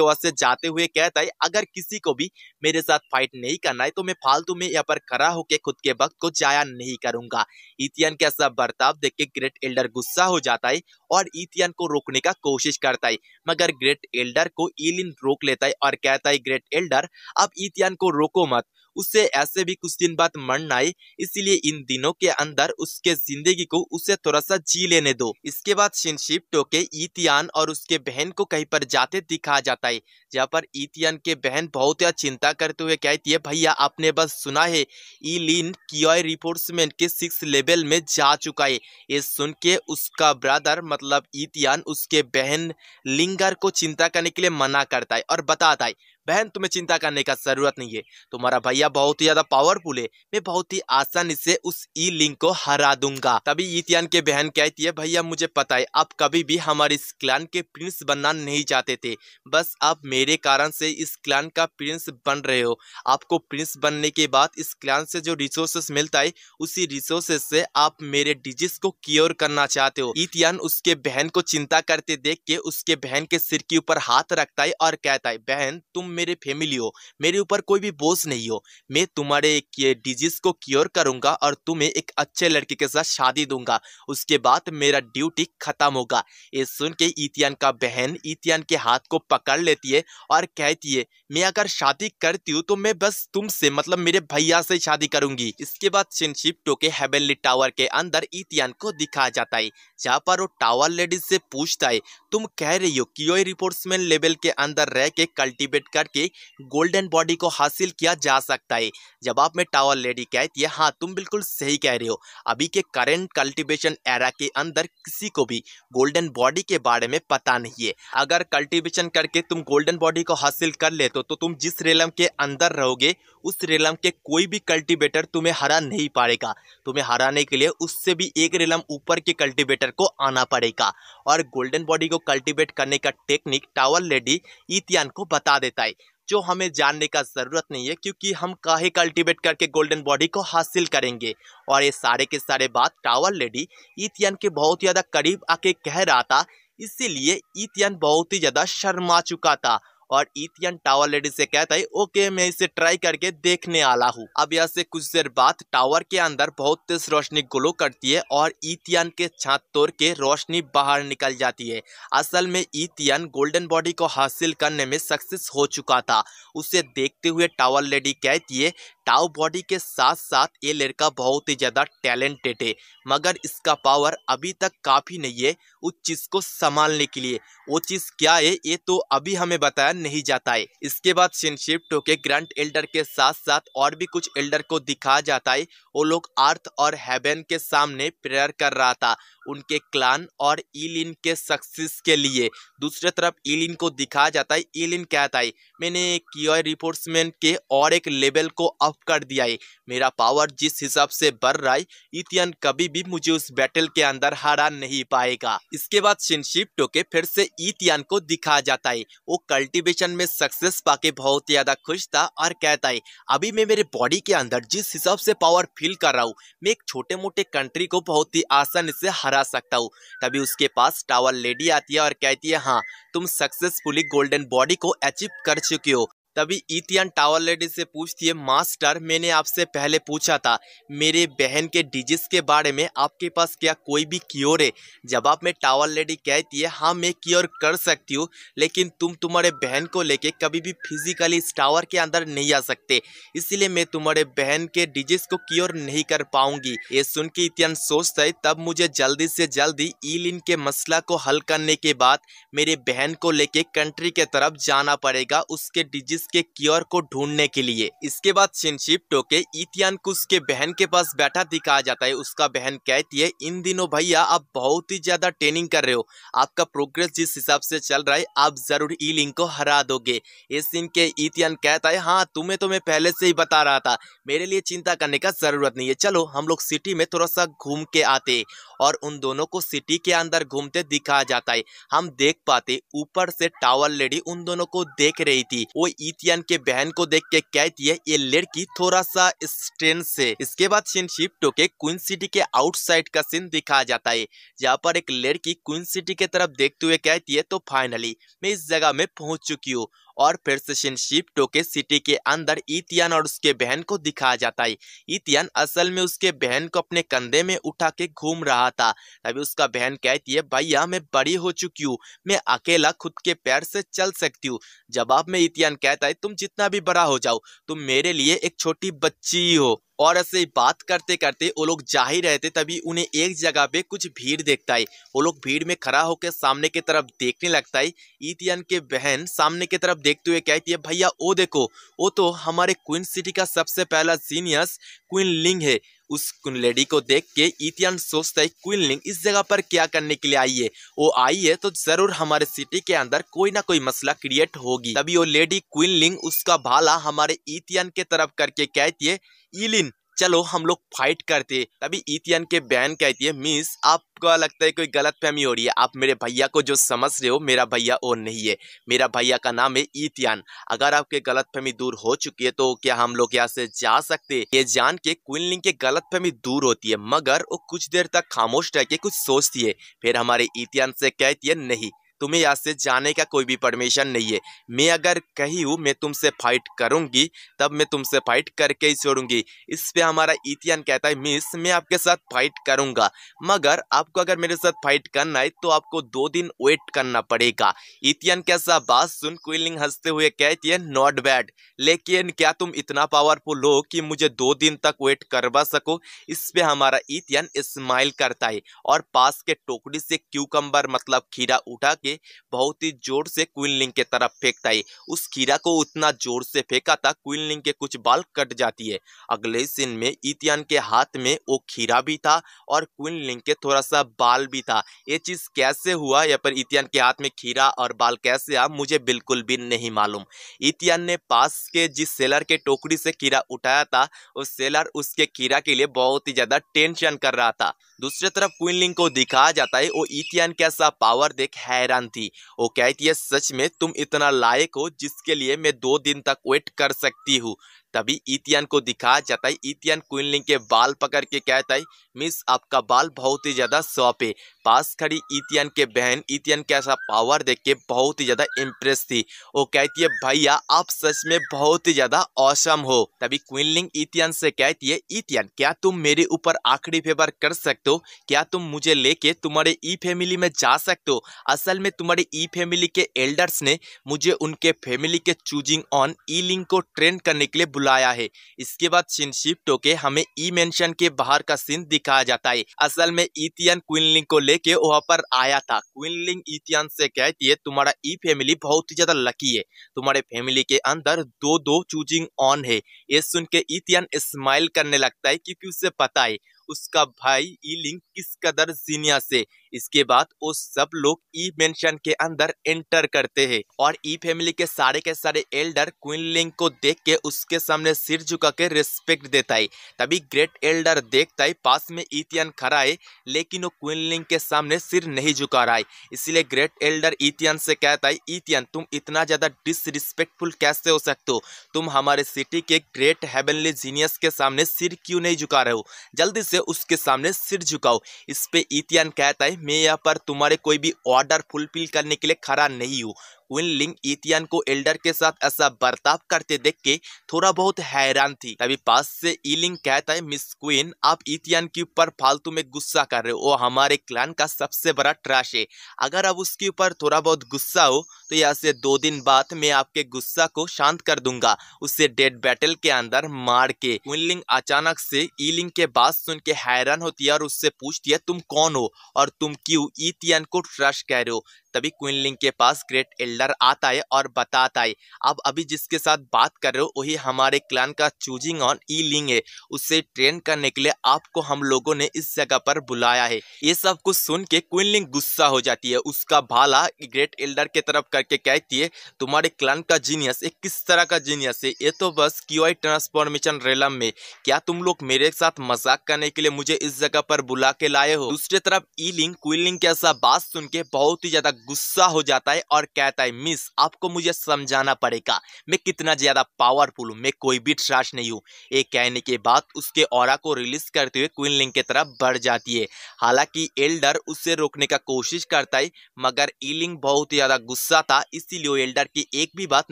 वहां से जाते हुए कहता है, अगर किसी को भी मेरे साथ फाइट नहीं करना है तो मैं फालतू में यहाँ पर खड़ा होके खुद के वक्त को जाया नहीं करूंगा। इथियन का ऐसा बर्ताव देख के ग्रेट एल्डर गुस्सा हो जाता है और इथियन को रोकने का कोशिश करता है, मगर ग्रेट एल्डर को ईलिन रोक लेता है और कहता है, ग्रेट एल्डर आप इथियन को रोको मत, उसे ऐसे भी कुछ दिन बाद मरना है, इसलिए इन दिनों के अंदर उसके जिंदगी को उसे थोड़ा सा जी लेने दो। इसके बाद सीन शिफ्ट होके इथियन और उसके बहन को कहीं पर जाते दिखा जाता है, जहाँ पर इथियन के बहन बहुत ही चिंता करते हुए कहती है, भैया आपने बस सुना है ईलिन QI रिफोर्समेंट के 6 लेवल में जा चुका है। ये सुन के उसका ब्रदर मतलब इथियन उसके बहन लिंगर को चिंता करने के लिए मना करता है और बताता है, बहन तुम्हें चिंता करने का जरूरत नहीं है, तुम्हारा भैया बहुत ही ज्यादा पावरफुल है, मैं बहुत ही आसानी से उस ईलिन को हरा दूंगा। तभी इथियन के बहन कहती है, भैया मुझे पता है आप कभी भी हमारे इस क्लैन के प्रिंस बनना नहीं चाहते थे, बस आप मेरे कारण से इस क्लैन का प्रिंस बन रहे हो। आपको प्रिंस बनने के बाद इस क्लैन से जो रिसोर्सेस मिलता है उसी रिसोर्सेस से आप मेरे डिजीज को क्योर करना चाहते हो। इथियन उसके बहन को चिंता करते देख के उसके बहन के सिर के ऊपर हाथ रखता है और कहता है, बहन तुम मेरे फैमिली हो, मेरे ऊपर कोई भी बोझ नहीं हो, मैं तुम्हारे डिजीज को क्योर करूंगा और तुम्हें एक अच्छे लड़के के साथ शादी दूंगा, उसके बाद मेरा ड्यूटी खत्म होगा। ये सुन के इथियन का बहन इथियन के हाथ को पकड़ लेती है और कहती है, मैं अगर शादी करती हूँ तो मैं बस तुमसे मतलब मेरे भैया से शादी करूंगी। इसके बाद सीन शिफ्ट होके हेवनली टावर के अंदर इथियन को दिखाया जाता है, जहाँ पर वो टावर लेडी से पूछता है, तुम कह रही हो QI रिफोर्समेंट लेवल के अंदर रह के कल्टीवेट करके गोल्डन बॉडी को हासिल किया जा सकता है? जवाब में टावर लेडी कहती है, हाँ तुम बिल्कुल सही कह रहे हो, अभी के करंट कल्टीवेशन एरा के अंदर किसी को भी गोल्डन बॉडी के बारे में पता नहीं है। अगर कल्टीवेशन करके तुम गोल्डन बॉडी को हासिल कर लेते हो तो तुम जिस रेलम के अंदर रहोगे उस रेलम के कोई भी कल्टीवेटर तुम्हें हरा नहीं पाएगा। तुम्हें हराने के लिए उससे भी एक रेलम ऊपर के कल्टीवेटर को आना पड़ेगा। और गोल्डन बॉडी को कल्टीवेट करने का टेक्निक टावर लेडी इथियन को बता देता है, जो हमें जानने का जरूरत नहीं है, क्योंकि हम काहे कल्टीवेट करके गोल्डन बॉडी को हासिल करेंगे। और ये सारे के सारे बात टावर लेडी इथियन के बहुत ज्यादा करीब आके कह रहा था, इसीलिए इथियन बहुत ही ज्यादा शर्मा चुका था और इथियन टावर लेडी से कहता है ओके मैं इसे ट्राई करके देखने आला हूँ। अब यहाँ से कुछ देर बाद टावर के अंदर बहुत तेज रोशनी ग्लो करती है और इथियन के छात तोड़ के रोशनी बाहर निकल जाती है। असल में इथियन गोल्डन बॉडी को हासिल करने में सक्सेस हो चुका था। उसे देखते हुए टावर लेडी कहती है टाउ बॉडी के साथ साथ ये लड़का बहुत ही ज्यादा टैलेंटेड है, मगर इसका पावर अभी तक काफी नहीं है उस चीज को संभालने के लिए। वो चीज क्या है ये तो अभी हमें बताया नहीं जाता है। इसके बाद सीन शिफ्ट होके ग्रैंड एल्डर के साथ साथ और भी कुछ एल्डर को दिखाया जाता है। वो लोग अर्थ और हेवन के सामने प्रेयर कर रहा था उनके क्लान और ईलिन के सक्सेस के लिए। दूसरी तरफ ईलिन को दिखाया जाता है। ईलिन कहता है मैंने किया रिफोर्समेंट के और एक लेवल को अप कर दिया है, मेरा पावर जिस हिसाब से बढ़ रहा है इथियन कभी भी मुझे उस बैटल के अंदर हरा नहीं पाएगा। इसके बाद सीन शिफ्ट होके फिर से इथियन को दिखाया जाता है। वो कल्टीवेशन में सक्सेस पाके बहुत ज्यादा खुश था और कहता है अभी मैं मेरे बॉडी के अंदर जिस हिसाब से पावर फील कर रहा हूँ मैं एक छोटे मोटे कंट्री को बहुत ही आसानी से हरा सकता हूँ। तभी उसके पास टावर लेडी आती है और कहती है हाँ तुम सक्सेसफुली गोल्डन बॉडी को अचीव कर चुके हो। तभी इथियन टावर लेडी से पूछती है मास्टर मैंने आपसे पहले पूछा था मेरे बहन के डिजीज के बारे में, आपके पास क्या कोई भी क्योर है? जवाब में टावर लेडी कहती है हाँ मैं क्योर कर सकती हूँ, लेकिन तुम तुम्हारे बहन को लेके कभी भी फिजिकली इस टावर के अंदर नहीं आ सकते, इसलिए मैं तुम्हारे बहन के डिजीज को क्योर नहीं कर पाऊंगी। ये सुन के इथियन सोचता है तब मुझे जल्दी से जल्दी ईलिन के मसला को हल करने के बाद मेरे बहन को लेके कंट्री के तरफ जाना पड़ेगा उसके डिजीज के क्योर को ढूंढने के लिए। इसके बाद सीन शिफ्ट होके इथियन को उसके बहन के पास बैठा दिखाया जाता है। उसका बहन कहती है इन दिनों भैया आप बहुत ही ज्यादा ट्रेनिंग कर रहे हो, आपका प्रोग्रेस जिस हिसाब से चल रहा है आप जरूर ईलिन को हरा दोगे। इस सीन के इथियन कहता है हाँ तुम्हें तो मैं पहले से ही बता रहा था, मेरे लिए चिंता करने का जरूरत नहीं है, चलो हम लोग सिटी में थोड़ा सा घूम के आते। और उन दोनों को सिटी के अंदर घूमते दिखाया जाता है। हम देख पाते ऊपर से टावर लेडी उन दोनों को देख रही थी। वो इथियन के बहन को देख के कहती है ये लड़की थोड़ा सा स्ट्रेंथ से। इसके बाद सीन शिफ्ट होके क्वीन सिटी के आउटसाइड का सीन दिखाया जाता है जहाँ पर एक लड़की क्वीन सिटी के तरफ देखते हुए कहती है तो फाइनली मैं इस जगह में पहुंच चुकी हूँ। और फिर से सीन शिफ्ट होके सिटी के अंदर इथियन और उसके बहन को दिखाया जाता है। इथियन असल में उसके बहन को अपने कंधे में उठा के घूम रहा था। तभी उसका बहन कहती है भैया मैं बड़ी हो चुकी हूँ, मैं अकेला खुद के पैर से चल सकती हूँ। जवाब में इथियन कहता है तुम जितना भी बड़ा हो जाओ तुम मेरे लिए एक छोटी बच्ची ही हो। और ऐसे ही बात करते करते वो लोग जा ही रहे थे तभी उन्हें एक जगह पे कुछ भीड़ देखता है। वो लोग भीड़ में खड़ा होकर सामने की तरफ देखने लगता है। इथियन के बहन सामने की तरफ देखते हुए कहती है भैया वो देखो वो तो हमारे क्वीन सिटी का सबसे पहला जीनियस क्वीन लिंग है। उस क्वीन लेडी को देख के इथियन सोचता है क्वीन लिंग इस जगह पर क्या करने के लिए आई है, वो आई है तो जरूर हमारे सिटी के अंदर कोई ना कोई मसला क्रिएट होगी। तभी वो लेडी क्वीन लिंग उसका भाला हमारे इथियन के तरफ करके कहती है ईलिन चलो हम लोग फाइट करते। तभी इथियन के बहन कहती है मिस आपको लगता है कोई गलतफहमी हो रही है, आप मेरे भैया को जो समझ रहे हो मेरा भैया और नहीं है, मेरा भैया का नाम है इथियन। अगर आपके गलतफहमी दूर हो चुकी है तो क्या हम लोग यहाँ से जा सकते? ये जान के क्वीन लिंग की गलतफहमी दूर होती है मगर वो कुछ देर तक खामोश रह के कुछ सोचती है। फिर हमारे इथियन से कहती है नहीं तुम्हें यहाँ से जाने का कोई भी परमिशन नहीं है, मैं अगर कही हूँ मैं तुमसे फाइट करूंगी तब मैं तुमसे फाइट करके ही छोड़ूंगी। इस पे हमारा इथियन कहता है मिस मैं आपके साथ फाइट करूंगा मगर आपको अगर मेरे साथ फाइट करना है तो आपको 2 दिन वेट करना पड़ेगा। इथियन कैसा बात सुन क्वीन लिंग हंसते हुए कहती है नॉट बैड, लेकिन क्या तुम इतना पावरफुल हो कि मुझे 2 दिन तक वेट करवा सको? इस पे हमारा इथियन स्माइल करता है और पास के टोकरी से क्यूकम्बर मतलब खीरा उठा के बहुत ही जोर से क्वीन लिंग के तरफ फेंकता है। उस खीरा को उतना जोर से फेंका था क्वीन लिंग के कुछ बाल कट जाती है। अगले सीन में इथियन के हाथ में वो खीरा भी था और क्वीन लिंग के थोड़ा सा बाल भी था। ये चीज कैसे हुआ या पर इथियन के हाथ में खीरा और बाल कैसे आ मुझे बिल्कुल भी नहीं मालूम। इथियन ने पास के जिस सेलर के टोकरी से खीरा उठाया था उस सेलर उसके खीरा के लिए बहुत ही ज्यादा टेंशन कर रहा था। दूसरी तरफ क्वीन लिंग को दिखाया जाता है वो इथियन कैसा पावर देख हैरान थी। वो कहती है सच में तुम इतना लायक हो जिसके लिए मैं 2 दिन तक वेट कर सकती हूँ। तभी इतियान को दिखाया जाता है। इतियान क्विनलिंग के बाल पकड़ के कहता है, मिस आपका बाल बहुत ही ज्यादा सॉफ्ट है। पास खड़ी इतियान के बहन इतियान का ऐसा पावर देख के बहुत ही ज्यादा इम्प्रेस थी। वो कहती है, भैया आप सच में बहुत ही ज्यादा ऑसम हो। तभी क्विनलिंग इतियान से कहती है, इतियान क्या तुम मेरे ऊपर आखिरी फेवर कर सकते हो? क्या तुम मुझे लेके तुम्हारे ई फैमिली में जा सकते हो? असल में तुम्हारे ई फैमिली के एल्डर्स ने मुझे उनके फैमिली के चूजिंग ऑन ई लिंक को ट्रेन करने के लिए बुलाया है। इसके बाद सीन शिफ्ट होके हमें ई मेंशन के बाहर का सीन दिखाया जाता है। असल में इतियान क्विनलिंग को लेके वहां पर आया था। क्विनलिंग इतियान से कहती है, तुम्हारा ई फैमिली बहुत ही ज्यादा लकी है, तुम्हारे फैमिली के अंदर दो दो चूजिंग ऑन है। ये सुन के इतियान स्माइल करने लगता है क्योंकि उसे पता है उसका भाई ई लिंक किस कदर जीनियस है। इसके बाद वो सब लोग ई मेंशन के अंदर एंटर करते हैं और ई फैमिली के सारे एल्डर क्विनलिंग को देख के उसके सामने सिर झुका के रिस्पेक्ट देता है। तभी ग्रेट एल्डर देखता है पास में इतियान खड़ा है, लेकिन वो क्विनलिंग के सामने सिर नहीं झुका रहा है। इसलिए ग्रेट एल्डर इतियान से कहता है, इतियान तुम इतना ज्यादा डिसरिस्पेक्टफुल कैसे हो सकते हो? तुम हमारे सिटी के ग्रेट हेवनली जीनियस के सामने सिर क्यों नहीं झुका रहे हो? जल्दी से उसके सामने सिर झुकाओ। इस पे इतियान कहता है, मैं यहाँ पर तुम्हारे कोई भी ऑर्डर फुलफिल करने के लिए खड़ा नहीं हूँ। क्विनलिंग इतियान को एल्डर के साथ ऐसा बर्ताव करते देख के थोड़ा बहुत हैरान थी। तभी पास से ईलिंग कहता है, मिस क्वीन आप इतियान के ऊपर फालतू में गुस्सा कर रहे हो, वो हमारे क्लैन का सबसे बड़ा ट्रैश है। अगर अब उसके ऊपर थोड़ा बहुत गुस्सा हो तो यहाँ से 2 दिन बाद मैं आपके गुस्सा को शांत कर दूंगा, उसे डेड बैटल के अंदर मार के। क्विनलिंग अचानक से ईलिंग के बात सुन के हैरान होती है और उससे पूछती है, तुम कौन हो और तुम क्यों इतियान को ट्रैश कह रहे हो? तभी क्विनलिंग के पास ग्रेट एल्डर आता है और बताता है, अब अभी जिसके साथ बात कर रहे हो वही हमारे क्लैन का चूजिंग ऑन ई लिंग है, उसे ट्रेन करने के लिए आपको हम लोगों ने इस जगह पर बुलाया है। ये सब कुछ सुन के क्विनलिंग गुस्सा हो जाती है, उसका भाला ग्रेट एल्डर के तरफ करके कहती है, तुम्हारे क्लैन का जीनियस एक किस तरह का जीनियस है? ये तो बस क्यूआई ट्रांसफॉर्मेशन रेलम में। क्या तुम लोग मेरे साथ मजाक करने के लिए मुझे इस जगह पर बुला के लाए हो? दूसरी तरफ ई लिंग क्विनलिंग के ऐसा बात सुन के बहुत ही ज्यादा गुस्सा हो जाता है और कहता है, मिस आपको मुझे समझाना पड़ेगा मैं कितना ज्यादा पावरफुल हूँ, मैं कोई भी ट्रैश नहीं हूँ। ये कहने के बाद उसके ऑरा को रिलीज करते हुए क्विनलिंग की तरफ बढ़ जाती है। हालांकि एल्डर उसे रोकने का कोशिश करता है, मगर ईलिंग बहुत ही ज्यादा गुस्सा था, इसीलिए वो एल्डर की एक भी बात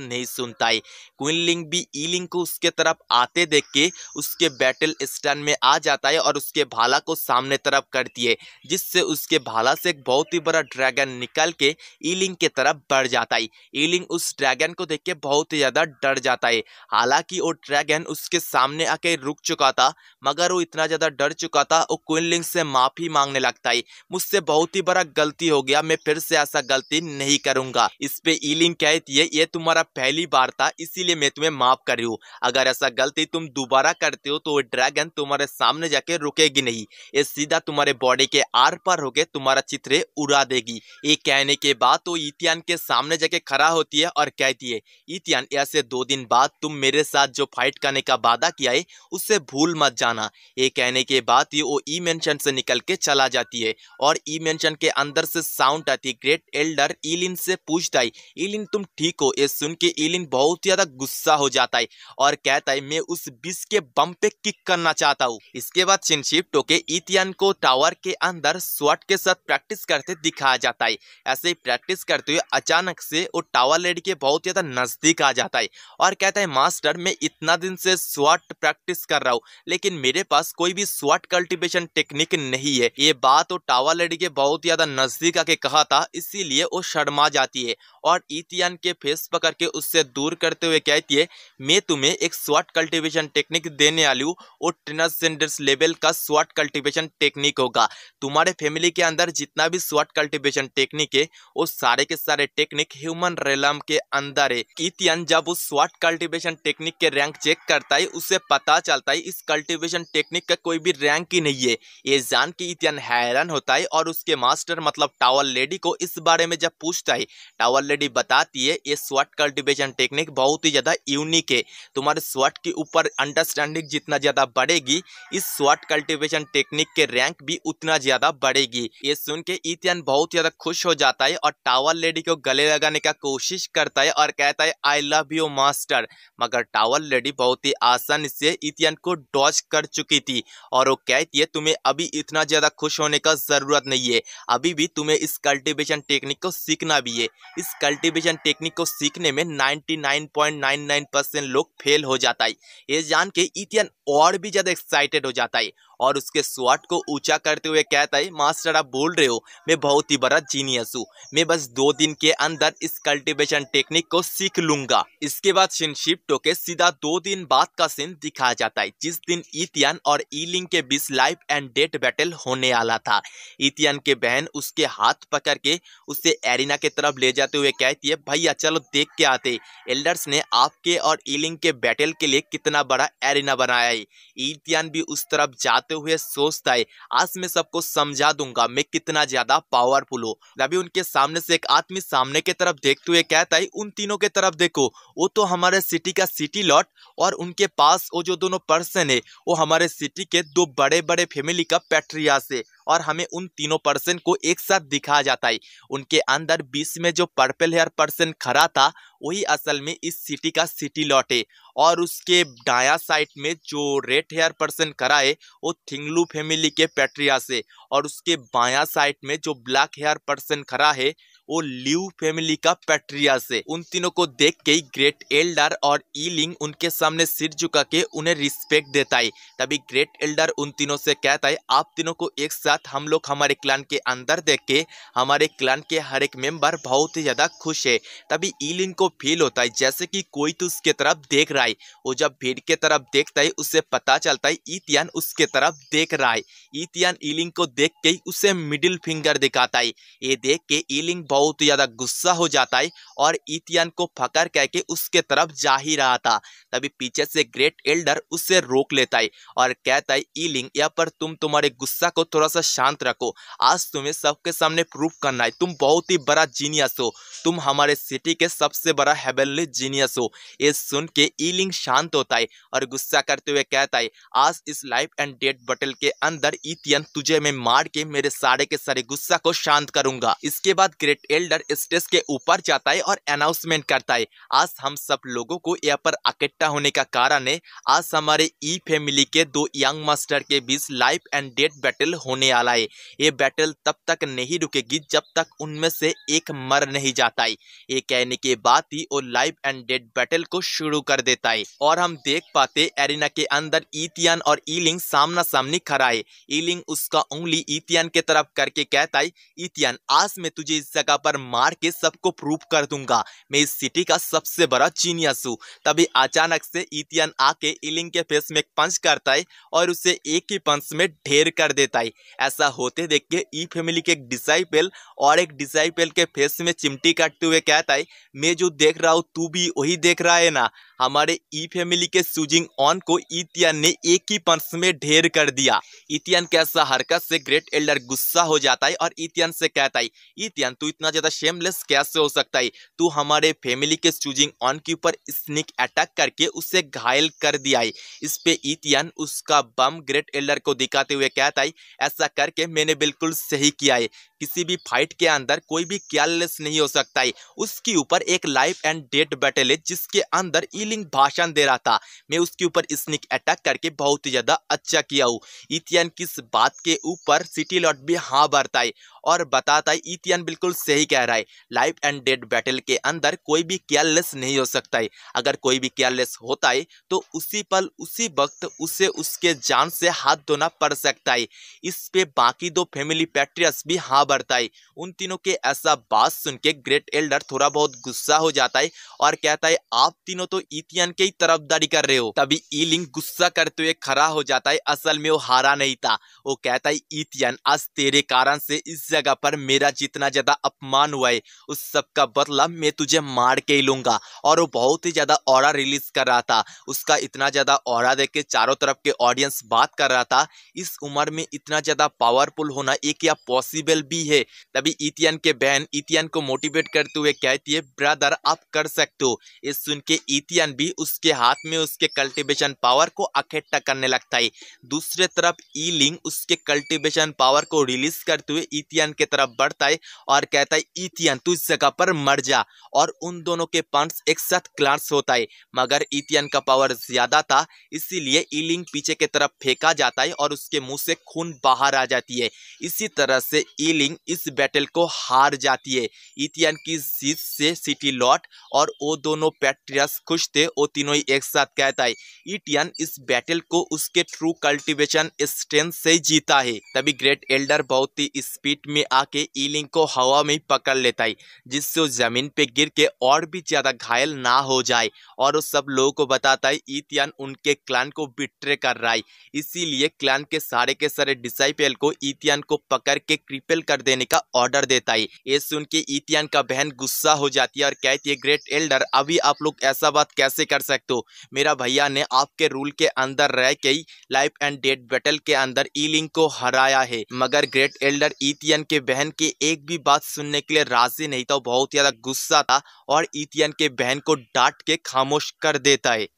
नहीं सुनता है। क्विनलिंग भी ईलिंग को उसके तरफ आते देख के उसके बैटल स्टैंड में आ जाता है और उसके भाला को सामने तरफ करती है, जिससे उसके भाला से एक बहुत ही बड़ा ड्रैगन निकल के ईलिंग के तरफ बढ़ जाता है। ईलिंग उस ड्रैगन को देख के बहुत ही ज्यादा डर जाता है। हालांकि वो ड्रैगन उसके सामने आके रुक चुका था, मगर वो इतना ज्यादा डर चुका था वो क्विनलिंग से माफी मांगने लगता है, मुझसे बहुत ही बड़ा गलती हो गया, मैं फिर से ऐसा गलती नहीं करूंगा। इस पे ईलिंग कहती है, ये तुम्हारा पहली बार था इसीलिए मैं तुम्हें माफ कर रही हूँ, अगर ऐसा गलती तुम दोबारा करते हो तो वो ड्रैगन तुम्हारे सामने जाके रुकेगी नहीं, ये सीधा तुम्हारे बॉडी के आर पार होके तुम्हारा चित्रे उड़ा देगी। ये कहने के बाद तो इतियान के सामने जाके खड़ा होती है और कहती है, इतियान ऐसे 2 दिन बाद तुम मेरे साथ जो फाइट करने का वादा किया है उससे भूल मत जाना। ये कहने के बाद ये वो ई मेंशन से निकल के चला जाती है और ई मेंशन के अंदर से साउंड आती है। ग्रेट एल्डर ईलिन से पूछता है, ईलिन तुम ठीक हो? ये सुन के ईलिन बहुत ज्यादा गुस्सा हो जाता है और कहता है, मैं उस विष के बम पे किक करना चाहता हूँ। इसके बाद सीन शिफ्ट होके इतियान को टावर के अंदर स्वॉट के साथ प्रैक्टिस करते दिखाया जाता है। ऐसे ही प्रैक्टिस करते हुए अचानक से वो टावर लेडी के बहुत ज्यादा नजदीक आ जाता है और कहता है, मास्टर मैं इतना दिन से स्वॉट प्रैक्टिस कर रहा हूँ लेकिन मेरे पास कोई भी स्वॉट कल्टीवेशन टेक्निक नहीं है। ये बात वो टावर लेडी के बहुत ज्यादा नजदीक आके कहा था, इसीलिए वो शर्मा जाती है और इतियान के फेस पकड़ के उससे दूर करते हुए कहती है, मैं तुम्हें एक स्वॉट कल्टीवेशन टेक्निक देने वाली हूँ, वो ट्रांसजेंडर्स लेवल का स्वॉट कल्टीवेशन टेक्निक होगा। तुम्हारे फैमिली के अंदर जितना भी स्वॉट कल्टीवेशन टेक्निक है वो सारे के सारे टेक्निक ह्यूमन रेलम के अंदर है। इतियान जब उस स्वॉट कल्टीवेशन टेक्निक के रैंक चेक करता है उसे पता चलता है इस कल्टीवेशन टेक्निक का कोई भी रैंक ही नहीं है। ये जान के इतियान हैरान होता है और उसके मास्टर मतलब टावर लेडी को इस बारे में जब पूछता है, टावर लेडी बताती है, ये स्वॉट कल्टीवेशन टेक्निक बहुत ही ज्यादा यूनिक है, तुम्हारे स्वॉट के ऊपर अंडरस्टैंडिंग जितना ज्यादा बढ़ेगी इस स्वॉट कल्टीवेशन टेक्निक के रैंक भी उतना ज्यादा बढ़ेगी। ये सुन के इतियान बहुत ज्यादा खुश हो जाता जाता है और टावर लेडी को गले लगाने का कोशिश करता है और कहता है आई लव यू मास्टर। मगर टावर लेडी बहुत ही आसानी से इथियन को डॉज कर चुकी थी और वो कहती है तुम्हें अभी इतना ज्यादा खुश होने का जरूरत नहीं है, अभी भी तुम्हें इस कल्टीवेशन टेक्निक को सीखना भी है। इस कल्टीवेशन टेक्निक को सीखने में 99.99% लोग फेल हो जाता है। ये जान के इथियन और भी ज्यादा एक्साइटेड हो जाता है और उसके स्वॉर्ड को ऊंचा करते हुए कहता है मास्टर आप बोल रहे हो मैं बहुत ही बड़ा जीनियस हूँ, मैं बस 2 दिन के अंदर इस कल्टीवेशन टेक्निक को सीख लूंगा। इसके बाद शिनशिप्टो के सीधा 2 दिन बाद का सीन दिखाया जाता है जिस दिन इथियन और ईलिंग के बीच लाइफ एंड डेथ बैटल होने वाला था। इथियन के बहन उसके हाथ पकड़ के उसे एरिना के तरफ ले जाते हुए कहती है भैया चलो देख के आते, एल्डर्स ने आपके और ईलिंग के बैटल के लिए कितना बड़ा एरिना बनाया है। इथियन भी उस तरफ जाते हुए सोचता है आज मैं सबको समझा दूंगा मैं कितना ज्यादा पावरफुल हूँ। तभी उनके सामने से एक आदमी सामने की तरफ देखते हुए कहता है उन तीनों के तरफ देखो, वो तो हमारे सिटी का सिटी लॉर्ड और उनके पास वो जो दोनों पर्सन है वो हमारे सिटी के 2 बड़े बड़े फैमिली का पैट्रियार्स है। और हमें उन तीनों पर्सन को एक साथ दिखाया जाता है। उनके अंदर बीच में जो पर्पल हेयर पर्सन खड़ा था वही असल में इस सिटी का सिटी लॉर्ड है और उसके दाया साइड में जो रेड हेयर पर्सन खड़ा है वो थिंगलू फैमिली के पैट्रियार्स है और उसके बाया साइड में जो ब्लैक हेयर पर्सन खड़ा है वो लिव फैमिली का पैट्रियार्स है। उन तीनों को देख के ग्रेट एल्डर और ईलिंग उनके सामने सिर झुका के उन्हें रिस्पेक्ट देता है। तभी ग्रेट एल्डर उन तीनों से कहता है आप तीनों को एक साथ हम लोग हमारे क्लान के अंदर देख के हमारे क्लान के हर एक मेंबर बहुत ही ज्यादा खुश है। तभी ईलिंग को फील होता है जैसे कि कोई तो उसके तरफ देख रहा है। वो जब भीड़ के तरफ देखता है उसे पता चलता है इथियन उसके तरफ देख रहा है। इथियन ईलिंग को देख के उसे मिडिल फिंगर दिखाता है। ये देख के ईलिंग बहुत ज्यादा गुस्सा हो जाता है और इथियन को फकर कह के उसके तरफ जा ही रहा था। तभी पीछे से ग्रेट एल्डर उसे रोक लेता है और कहता है ईलिंग यहाँ पर तुम तुम्हारे गुस्सा को थोड़ा सा शांत रखो, आज तुम्हें सबके सामने प्रूफ करना है तुम बहुत ही बड़ा जीनियस हो, तुम हमारे सिटी के सबसे बड़ा हेवनली जीनियस हो। ये सुन के ईलिंग शांत होता है और गुस्सा करते हुए कहता है आज इस लाइफ एंड डेथ बैटल के अंदर इथियन तुझे मैं मार के मेरे सारे के सारे गुस्सा को शांत करूंगा। इसके बाद ग्रेट एल्डर स्टेज के ऊपर जाता है और अनाउंसमेंट करता है आज हम सब लोगों को यहाँ पर इकट्ठा होने का कारण है आज हमारे ई फैमिली के 2 यंग मास्टर के बीच लाइफ एंड डेथ बैटल होने वाला है। ये बैटल तब तक नहीं रुकेगी जब तक उनमें से एक मर नहीं जाता है। ये कहने के बाद ही वो लाइफ एंड डेथ बैटल को शुरू कर देता है और हम देख पाते एरिना के अंदर इथियन और ईलिंग सामना सामनी खड़ा है। ईलिंग उसका उंगली इथियन के तरफ करके कहता है इथियन आज मैं तुझे इस जगह पर मार के सबको प्रूव कर दूंगा मैं इस सिटी का सबसे बड़ा जीनियस हूँ। तभी अचानक से इथियन आके ईलिंग के फेस में एक पंच करता है और उसे एक ही पंच में ढेर कर देता है। ऐसा होते देख के ई फैमिली के एक डिसाइपल और एक डिसाइपल के फेस में चिमटी काटते हुए कहता है मैं जो देख रहा हूँ तू भी वही देख रहा है ना। हमारे ई फैमिली के सूजिंग ऑन को इथियन ने एक ही पंच में ढेर कर दिया। इथियन के ऐसा हरकत से ग्रेट एल्डर गुस्सा हो जाता है और इथियन से कहता है इथियन तू इतना ज्यादा शेमलेस कैसे हो सकता है, तू हमारे फैमिली के सूजिंग ऑन के ऊपर स्निक अटैक करके उसे घायल कर दिया है। इस पे इथियन उसका बम ग्रेट एल्डर को दिखाते हुए कहता है ऐसा करके मैंने बिल्कुल सही किया है, किसी भी फाइट के अंदर कोई भी केयरलेस नहीं हो सकता है। उसके ऊपर एक लाइफ एंड डेथ बैटल है जिसके अंदर ईलिंग भाषण दे रहा था, मैं उसके ऊपर स्निक अटैक करके बहुत ही ज्यादा अच्छा किया हूँ। इथियन किस बात के ऊपर सिटी लॉर्ड भी हाँ भरता है और बताता है इथियन बिल्कुल सही कह रहा है, लाइफ एंड डेथ बैटल के अंदर कोई भी केयरलेस नहीं हो सकता है। अगर कोई भी केयरलेस होता है तो उसी पल उसी वक्त उसे उसके जान से हाथ धोना पड़ सकता है। इस पे बाकी 2 फैमिली पैट्रियर्स भी हाँ भरता है। उन तीनों के ऐसा बात सुन के ग्रेट एल्डर थोड़ा बहुत गुस्सा हो जाता है और कहता है आप तीनों तो इथियन के ही तरफदारी कर रहे हो। तभी ईलिंग गुस्सा करते हुए खड़ा हो जाता है, असल में वो हारा नहीं था। वो कहता है इथियन आज तेरे कारण से इस जगह पर मेरा जितना ज्यादा अपमान हुआ है उस सब का बदला मैं तुझे मार के ही लूंगा। और वो बहुत ही ज्यादा ऑरा रिलीज कर रहा था, उसका इतना ज्यादा ऑरा देख के चारों तरफ के ऑडियंस बात कर रहा था इस उम्र में इतना ज्यादा पावरफुल होना एक क्या पॉसिबल भी है। तभी इथियन के बहन इथियन को मोटिवेट करते हुए कहती है ब्रदर आप कर सकते हो। ये सुन के इथियन भी उसके हाथ में उसके कल्टीवेशन पावर को इकट्ठा करने लगता है। दूसरे तरफ ईलिंग उसके कल्टीवेशन पावर को रिलीज करते हुए इथियन ईथियन की तरफ बढ़ता है और कहता है ईथियन तू इस जगह पर मर जा। और उन दोनों के पंच एक साथ क्लैश होता है, मगर ईथियन का पावर ज्यादा था, इसीलिए ईलिंग पीछे की तरफ फेंका जाता है और उसके मुंह से खून बाहर आ जाती है। इसी तरह से ईलिंग इस बैटल को हार जाती है। ईथियन की जीत से सिटी लॉर्ड और वो दोनों पैट्रियस खुश थे। वो तीनों ही एक साथ कहता है ईथियन इस बैटल को उसके ट्रू कल्टीवेशन स्ट्रेंथ से जीता है। तभी ग्रेट एल्डर बहुत ही स्पीड में आके ईलिंग को हवा में पकड़ लेता है, जिससे वो जमीन पे गिर के और भी ज्यादा घायल ना हो जाए। और वो सब लोगों को बताता है ईथियन उनके क्लैन को बिट्रे कर रहा है, इसीलिए क्लैन के सारे डिसाइपल को ईथियन को पकड़ के क्रिपल कर देने का ऑर्डर देता है। ये सुन के ईथियन का बहन गुस्सा हो जाती है और कहती है ग्रेट एल्डर अभी आप लोग ऐसा बात कैसे कर सकते हो, मेरा भैया ने आपके रूल के अंदर रह के ही लाइफ एंड डेथ बैटल के अंदर ईलिंग को हराया है। मगर ग्रेट एल्डर ईथियन के बहन की एक भी बात सुनने के लिए राजी नहीं था, बहुत ज्यादा गुस्सा था और ईथियन के बहन को डांट के खामोश कर देता है।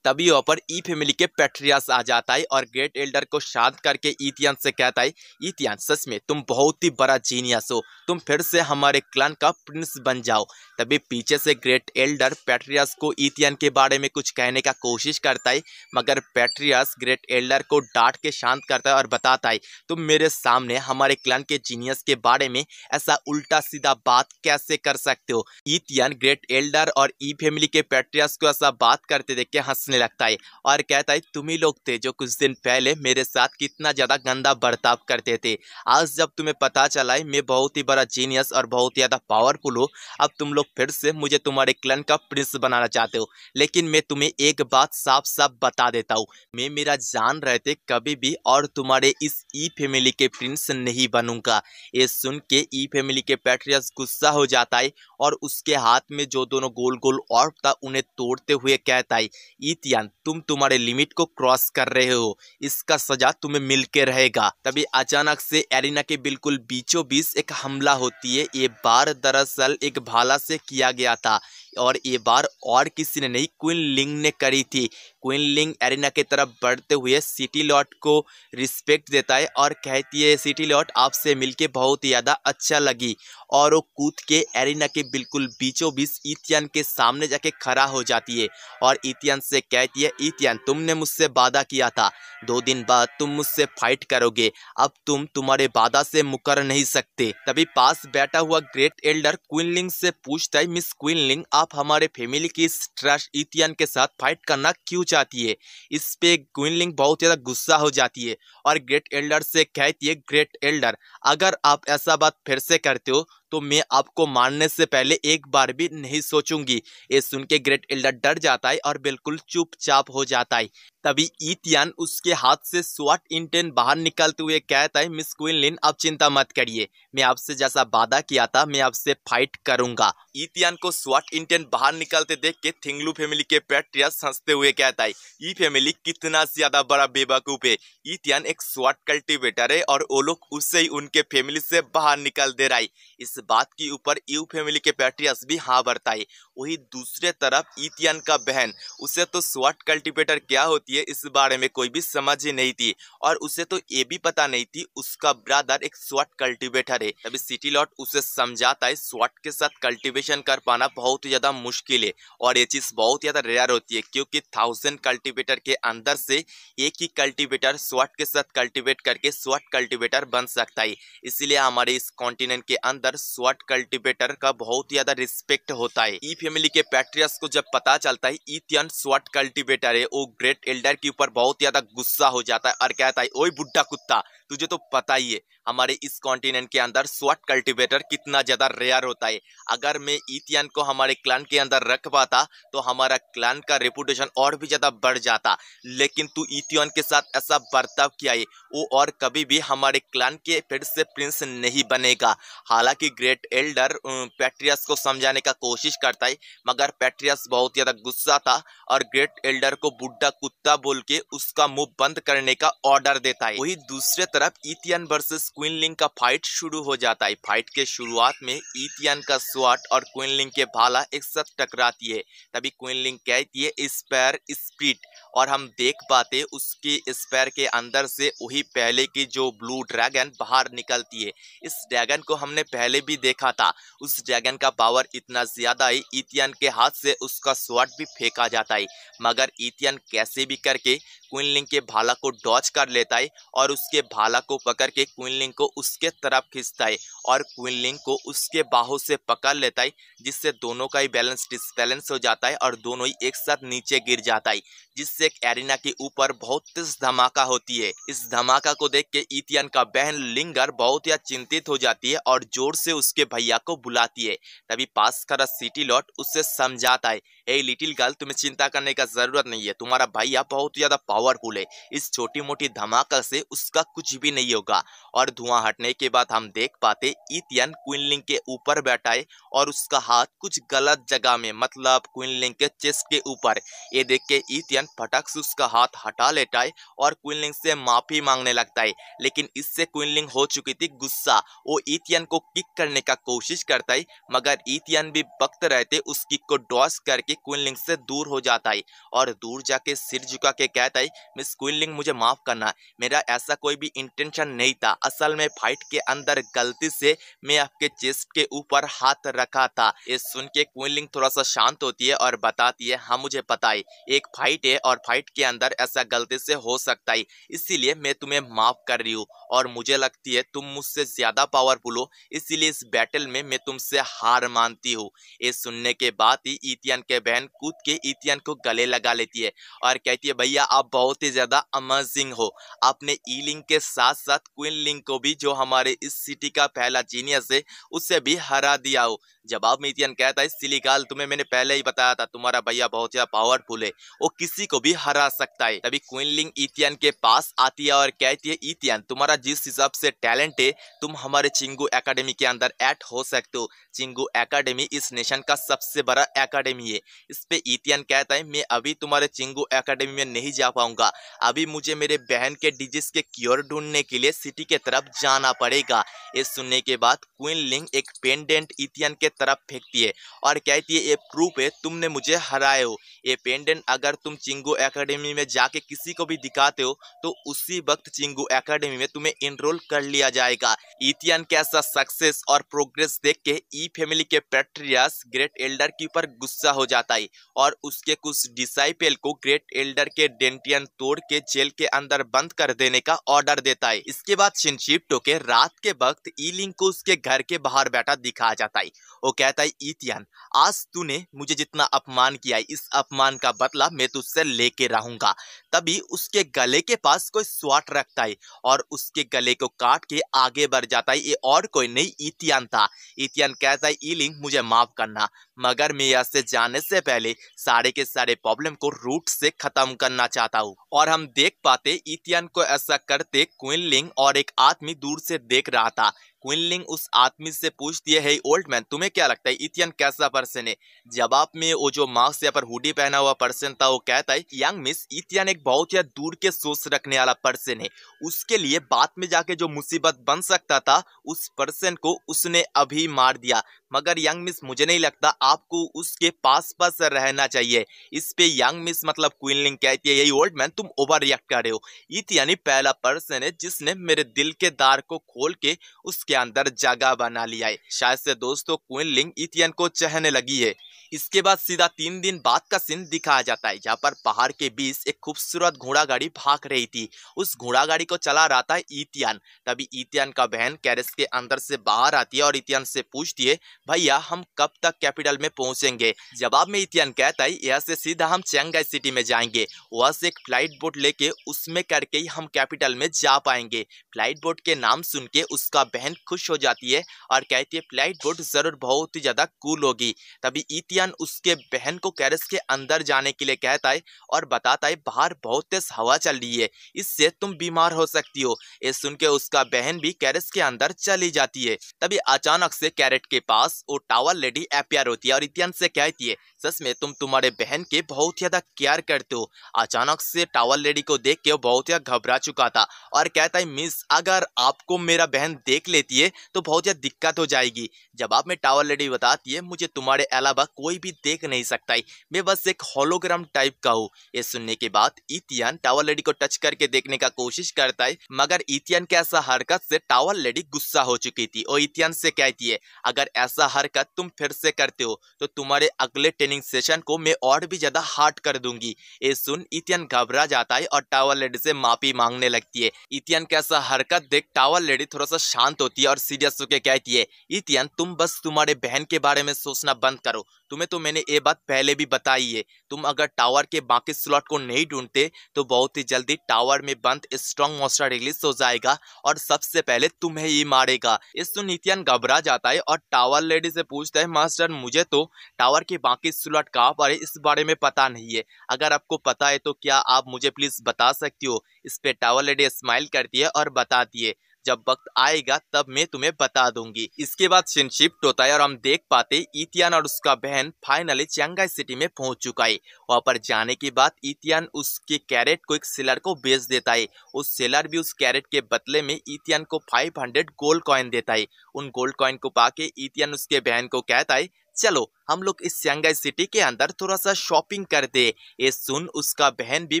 तभी वहाँ पर ई फैमिली के पैट्रियस आ जाता है और ग्रेट एल्डर को शांत करके ईथियन से कहता है ईथियन सच में तुम बहुत ही बड़ा जीनियस हो, तुम फिर से हमारे क्लैन का प्रिंस बन जाओ। तभी पीछे से ग्रेट एल्डर पैट्रियस को ईथियन के बारे में कुछ कहने का कोशिश करता है, मगर पैट्रियस ग्रेट एल्डर को डांट के शांत करता है और बताता है तुम मेरे सामने हमारे क्लैन के जीनियस के बारे में ऐसा उल्टा सीधा बात कैसे कर सकते हो। ईथियन ग्रेट एल्डर और ई फैमिली के पैट्रियस को ऐसा बात करते देख के हंसने लगता है और कहता है तुम ही लोग थे जो कुछ दिन पहले मेरे साथ कितना ज्यादा गंदा बर्ताव करते थे। आज जब तुम्हें पता चला है मैं बहुत ही बड़ा जीनियस और बहुत ज्यादा पावरफुल हूँ, अब तुम लोग फिर से मुझे तुम्हारे क्लैन का प्रिंस बनाना चाहते हो। लेकिन मैं तुम्हें एक बात साफ साफ बता देता हूँ, मैं मेरा जान रहते कभी भी और तुम्हारे इस ई फैमिली के प्रिंस नहीं बनूंगा। ये सुन के ई फैमिली के पैट्रियस गुस्सा हो जाता है और उसके हाथ में जो दोनों गोल गोल ऑर्ब था उन्हें तोड़ते हुए कहता है ईथियन तुम तुम्हारे लिमिट को क्रॉस कर रहे हो, इसका सजा तुम्हें मिल के रहेगा। तभी अचानक से एरिना के बिल्कुल बीचों बीच एक हमला होती है। ये बार दरअसल एक भाला से किया गया था और ये बार और किसी ने नहीं क्वीन लिंग ने करी थी। क्वीन लिंग एरिना की तरफ बढ़ते हुए सिटी लॉर्ड को रिस्पेक्ट देता है और कहती है सिटी लॉर्ड आपसे मिलके बहुत ज़्यादा अच्छा लगी, और वो कूद के एरिना के बिल्कुल बीचों बीच ईथियन के सामने जाके खड़ा हो जाती है और ईथियन से कहती है ईथियन तुमने मुझसे वादा किया था 2 दिन बाद तुम मुझसे फाइट करोगे, अब तुम तुम्हारे वादा से मुकर नहीं सकते। तभी पास बैठा हुआ ग्रेट एल्डर क्वीन लिंग से पूछता है मिस क्वीन लिंग आप हमारे फैमिली की ट्रश ईथियन के साथ फाइट करना क्यों चाहती है। इस पे क्वीन लिंग बहुत ज्यादा गुस्सा हो जाती है और ग्रेट एल्डर से कहती है ग्रेट एल्डर अगर आप ऐसा बात फिर से करते हो तो मैं आपको मारने से पहले एक बार भी नहीं सोचूंगी। ये सुन के ग्रेट एल्डर डर जाता है और बिल्कुल चुपचाप हो जाता है। तभी ईथियन उसके हाथ से स्वॉर्ड इंटेन बाहर निकलते हुए कहता है मिस क्वीनलिन आप चिंता मत करिए, मैं आपसे जैसा वादा किया था मैं आपसे फाइट करूंगा। ईथियन को स्वॉर्ड इंटेन बाहर निकलते देख के थिंगलू फैमिली के पैट्रियस हंसते हुए कहता है ये फैमिली कितना ज्यादा बड़ा बेवकूफ है, ईथियन एक स्वॉर्ड कल्टीवेटर है और वो लोग उससे ही उनके फैमिली से बाहर निकल दे रहा है। इस बात के ऊपर यू फैमिली के पैट्रियस भी हाँ भरता है। वही दूसरे तरफ ईथियन का बहन, उसे तो स्वॉर्ड कल्टीवेटर क्या होती है इस बारे में कोई भी समझ ही नहीं थी और उसे तो ये भी पता नहीं थी उसका ब्रदर एक स्वॉर्ड कल्टीवेटर है। तभी सिटी लॉर्ड उसे समझाता है स्वॉर्ड के साथ कल्टीवेशन कर पाना बहुत ज्यादा मुश्किल है और ये चीज बहुत ज्यादा रेयर होती है क्योंकि 1000 कल्टीवेटर के अंदर से एक ही कल्टीवेटर स्वॉर्ड के साथ कल्टीवेट करके स्वॉर्ड कल्टीवेटर बन सकता है। इसलिए हमारे इस कॉन्टिनेंट के अंदर स्वॉर्ड कल्टीवेटर का बहुत ज्यादा रिस्पेक्ट होता है। ई फैमिली के पैट्रियस को जब पता चलता है ईथियन स्वॉर्ड कल्टीवेटर है, वो ग्रेट एल्डर के ऊपर बहुत ज्यादा गुस्सा हो जाता है और कहता है ओए बुड्ढा कुत्ता तुझे तो पता ही है हमारे इस कॉन्टिनेंट के अंदर स्वॉर्ड कल्टीवेटर कितना ज्यादा रेयर होता है। अगर मैं ईथियन को हमारे क्लैन के अंदर रख पाता तो हमारा क्लैन का रेपुटेशन और भी ज्यादा बढ़ जाता, लेकिन तू ईथियन के साथ ऐसा बर्ताव किया है वो और कभी भी हमारे क्लैन के फिर से प्रिंस नहीं बनेगा। हालांकि ग्रेट एल्डर पैट्रियस को समझाने का कोशिश करता है मगर पैट्रियस बहुत ज्यादा गुस्सा था और ग्रेट एल्डर को बुड्ढा कुत्ता बोल के उसका मुंह बंद करने का ऑर्डर देता है। वही दूसरे तरफ ईथियन वर्सेस क्वीनलिंग का फाइट शुरू हो जाता है। फाइट के शुरुआत में ईथियन का स्वॉर्ड और क्वीनलिंग के भाला एक साथ टकराती है। तभी क्वीनलिंग कहती है स्पेयर स्प्रिट और हम देख पाते उसकी स्पेयर के अंदर से वही पहले की जो ब्लू ड्रैगन बाहर निकलती है। इस ड्रैगन को हमने पहले भी देखा था। उस ड्रैगन का पावर इतना ज्यादा है, इथियन के हाथ से उसका स्वॉर्ड भी फेंका जाता है, मगर इथियन कैसे भी करके क्विनलिंग के भाला को डॉच कर लेता है और उसके भाला को पकड़ के क्विनलिंग को उसके तरफ खींचता है और क्विनलिंग को उसके बाहों से पकड़ लेता है, जिससे दोनों का ही बैलेंस डिसबैलेंस हो जाता है और दोनों ही एक साथ नीचे गिर जाता है, जिससे एक एरिना के ऊपर बहुत तेज धमाका होती है। इस धमाका को देख के इथियन का बहन लिंगर बहुत ही चिंतित हो जाती है और जोर से उसके भैया को बुलाती है। तभी पास खड़ा सिटी लॉर्ड उससे समझाता है, ए लिटिल गर्ल, तुम्हें चिंता करने का जरूरत नहीं है, तुम्हारा भैया बहुत ज्यादा पावरफुल है, इस छोटी मोटी धमाका से उसका कुछ भी नहीं होगा। और धुआं हटने के बाद हम देख पाते इथियन क्विनलिंग के ऊपर बैठा है और उसका हाथ कुछ गलत जगह में, मतलब क्विनलिंग के चेस्ट के ऊपर। ये देख के इथियन फटक से उसका हाथ हटा लेता है और क्विनलिंग से माफी मांगने लगता है, लेकिन इससे क्विनलिंग हो चुकी थी गुस्सा। वो इथियन को किक करने का कोशिश करता है, मगर इथियन भी वक्त रहते उस किक को डॉच करके क्विनलिंग से दूर हो जाता है और दूर जाके सिर झुका के कहता है, मिस क्विनलिंग, मुझे माफ करना, मेरा ऐसा कोई भी इंटेंशन नहीं था, असल में फाइट के अंदर गलती से मैं आपके चेस्ट के ऊपर हाथ रखा था। ये सुन के क्विनलिंग थोड़ा सा शांत होती है और बताती है, हाँ मुझे पता है, एक फाइट है और फाइट के अंदर ऐसा गलती से हो सकता है, इसीलिए मैं तुम्हें माफ कर रही हूँ और मुझे लगती है तुम मुझसे ज्यादा पावरफुल हो, इसीलिए इस बैटल में मैं तुमसे हार मानती हूँ। ये सुनने के बाद ही इथियन के बहन कूद के इथियन को गले लगा लेती है और कहती है, भैया आप बहुत ही ज्यादा अमेजिंग हो, आपने ईलिंग के साथ साथ क्विनलिंग को भी, जो हमारे इस सिटी का पहला जीनियस है, उसे भी हरा दिया हो। जवाब में इथियन कहता है, सिली गर्ल, तुम्हें मैंने पहले ही बताया था, तुम्हारा भैया बहुत ज्यादा पावरफुल है, वो किसी को भी हरा सकता है। तभी क्विनलिंग इथियन के पास आती है और कहती है, इथियन, तुम्हारा जिस हिसाब से टैलेंट है, तुम हमारे चिंगू एकेडमी के अंदर ऐड हो सकते हो। चिंगू एकेडमी इस नेशन का सबसे बड़ा एकेडमी है। इस पे इथियन कहता है, मैं अभी तुम्हारे चिंगू एकेडमी में नहीं जा पाऊंगा, अभी मुझे मेरे बहन के डिजीज के क्योर ढूंढने के लिए सिटी के तरफ जाना पड़ेगा। ये सुनने के बाद क्विनलिंग एक पेंडेंट इथियन के तरफ फेंकती है और कहती है, ये प्रूफ है तुमने मुझे हराए हो, ये पेंडेंट अगर तुम चिंगू एकेडमी में जाके किसी को भी दिखाते हो तो उसी वक्त चिंगू एकेडमी में तुम्हें एनरोल कर लिया जाएगा। इथियन के ऐसा सक्सेस और प्रोग्रेस देख के ई फैमिली के पैट्रियस ग्रेट एल्डर के ऊपर गुस्सा हो जाता है और उसके कुछ डिसाइपल को ग्रेट एल्डर के डेंटियन तोड़ के जेल के अंदर बंद कर देने का ऑर्डर देता है। इसके बाद शिनशिप्टो के रात के वक्त ईलिंग को उसके घर के बाहर बैठा दिखाया जाता है। वो कहता है, इथियन, आज तूने मुझे जितना अपमान किया है, इस अपमान का बदला मैं तुझसे लेके रहूंगा। तभी उसके गले के पास कोई स्वाट रखता है और उसके गले को काट के आगे बढ़ जाता है। ये और कोई नहीं, इथियन था। इथियन कहता है, ईलिंग, मुझे माफ करना, मगर मैं यहाँ से जाने से पहले सारे के सारे प्रॉब्लम को रूट से खत्म करना चाहता हूँ। और हम देख पाते इथियन को ऐसा करते क्विनलिंग और एक आदमी दूर से देख रहा था। क्विनलिंग उस आदमी से पूछती है, हे ओल्ड मैन, तुम्हें क्या लगता है इथियन कैसा पर्सन है? जवाब में वो जो मास्क या पर हुडी पहना हुआ पर्सन था वो कहता है, यंग मिस, इथियन एक बहुत ही दूर के सोच रखने वाला पर्सन है, उसके लिए बाद में जाके जो मुसीबत बन सकता था उस पर्सन को उसने अभी मार दिया, मगर यंग मिस मुझे नहीं लगता, आपको उसके पास पास रहना चाहिए। इस पे यंग मिस मतलब क्विनलिंग कहती है, यही ओल्ड मैन, तुम ओवर रिएक्ट कर रहे हो, इथियन ही पहला पर्सन है जिसने मेरे दिल के द्वार को खोल के उसके अंदर जगह बना लिया है। शायद से दोस्तों क्विनलिंग इथियन को चाहने लगी है। इसके बाद सीधा 3 दिन बाद का सीन दिखाया जाता है, जहाँ पर पहाड़ के बीच एक खूबसूरत घोड़ा गाड़ी भाग रही थी। उस घोड़ा गाड़ी को चला रहा था इथियन। तभी इथियन का बहन कैरेस के अंदर से बाहर आती है और इथियन से पूछती है, भैया हम कब तक कैपिटल में पहुंचेंगे? जवाब में इथियन कहता है, यहाँ से सीधा हम चेंगाई सिटी में जाएंगे, वहां से एक फ्लाइट बोट लेके उसमें करके ही हम कैपिटल में जा पाएंगे। फ्लाइट बोट के नाम सुन के उसका बहन खुश हो जाती है और कहती है, फ्लाइट बोट जरूर बहुत ही ज्यादा कूल होगी। तभी इथियन उसके बहन को कैरेस के अंदर जाने के लिए कहता है और बताता है, बाहर बहुत तेज हवा चल रही है, इससे तुम बीमार हो सकती हो। ये सुन के उसका बहन भी कैरेस के अंदर चली जाती है। तभी अचानक से कैरेट के पास वो टावर लेडी अपियर होती है और इथियन से कहती है, सच में तुम तुम्हारे बहन के बहुत ज्यादा केयर करते हो। अचानक से टावल लेडी को देख के वो बहुत ज्यादा घबरा चुका था और कहता है मिस अगर आपको मेरा बहन देख लेती है तो बहुत ज्यादा दिक्कत हो जाएगी। जवाब में टावल लेडी बताती है मुझे तुम्हारे अलावा कोई भी देख नहीं सकता है, मैं बस एक होलोग्राम टाइप का हूँ। ये सुनने के बाद इथियन टावल लेडी को टच करके देखने का कोशिश करता है, मगर इथियन के ऐसा हरकत से टावल लेडी गुस्सा हो चुकी थी और इथियन से कहती है अगर ऐसा हरकत तुम फिर से करते हो तो तुम्हारे अगले ट्रेनिंग सेशन को मैं और भी ज्यादा हार्ड कर दूंगी। ये सुन इथियन घबरा जाता है और टावल लेडी से माफी मांगने लगती है। इथियन का ऐसा हरकत देख टावल लेडी थोड़ा सा शांत होती है और सीरियस होकर कहती है इथियन तुम बस तुम्हारे बहन के बारे में सोचना बंद करो। तुम्हें तो मैंने ये बात पहले भी बताई है, तुम अगर टावर के बाकी स्लॉट को नहीं ढूंढते तो बहुत ही जल्दी टावर में बंद स्ट्रॉन्ग मॉन्स्टर रिलीज हो जाएगा और सबसे पहले तुम्हें ही मारेगा। इस सुन इथियन घबरा जाता है और टावर लेडी से पूछता है मास्टर मुझे तो टावर के बाकी स्लॉट कहाँ पर है इस बारे में पता नहीं है, अगर आपको पता है तो क्या आप मुझे प्लीज बता सकती हो। इस पे टावर लेडी स्माइल करती है और बताती है जब वक्त आएगा तब मैं तुम्हें बता दूंगी। इसके बाद सीन शिफ्ट होता है और हम देख पाते इथियन और उसका बहन फाइनली चंगाई सिटी में पहुंच चुका है। वहां पर जाने के बाद इथियन उसके कैरेट को एक सेलर को बेच देता है। उस सेलर भी उस कैरेट के बदले में इथियन को 500 गोल्ड कॉइन देता है। उन गोल्ड कॉइन को पाके इथियन उसके बहन को कहता है चलो हम लोग इस शंघाई सिटी के अंदर थोड़ा सा शॉपिंग कर दे। ये सुन उसका बहन भी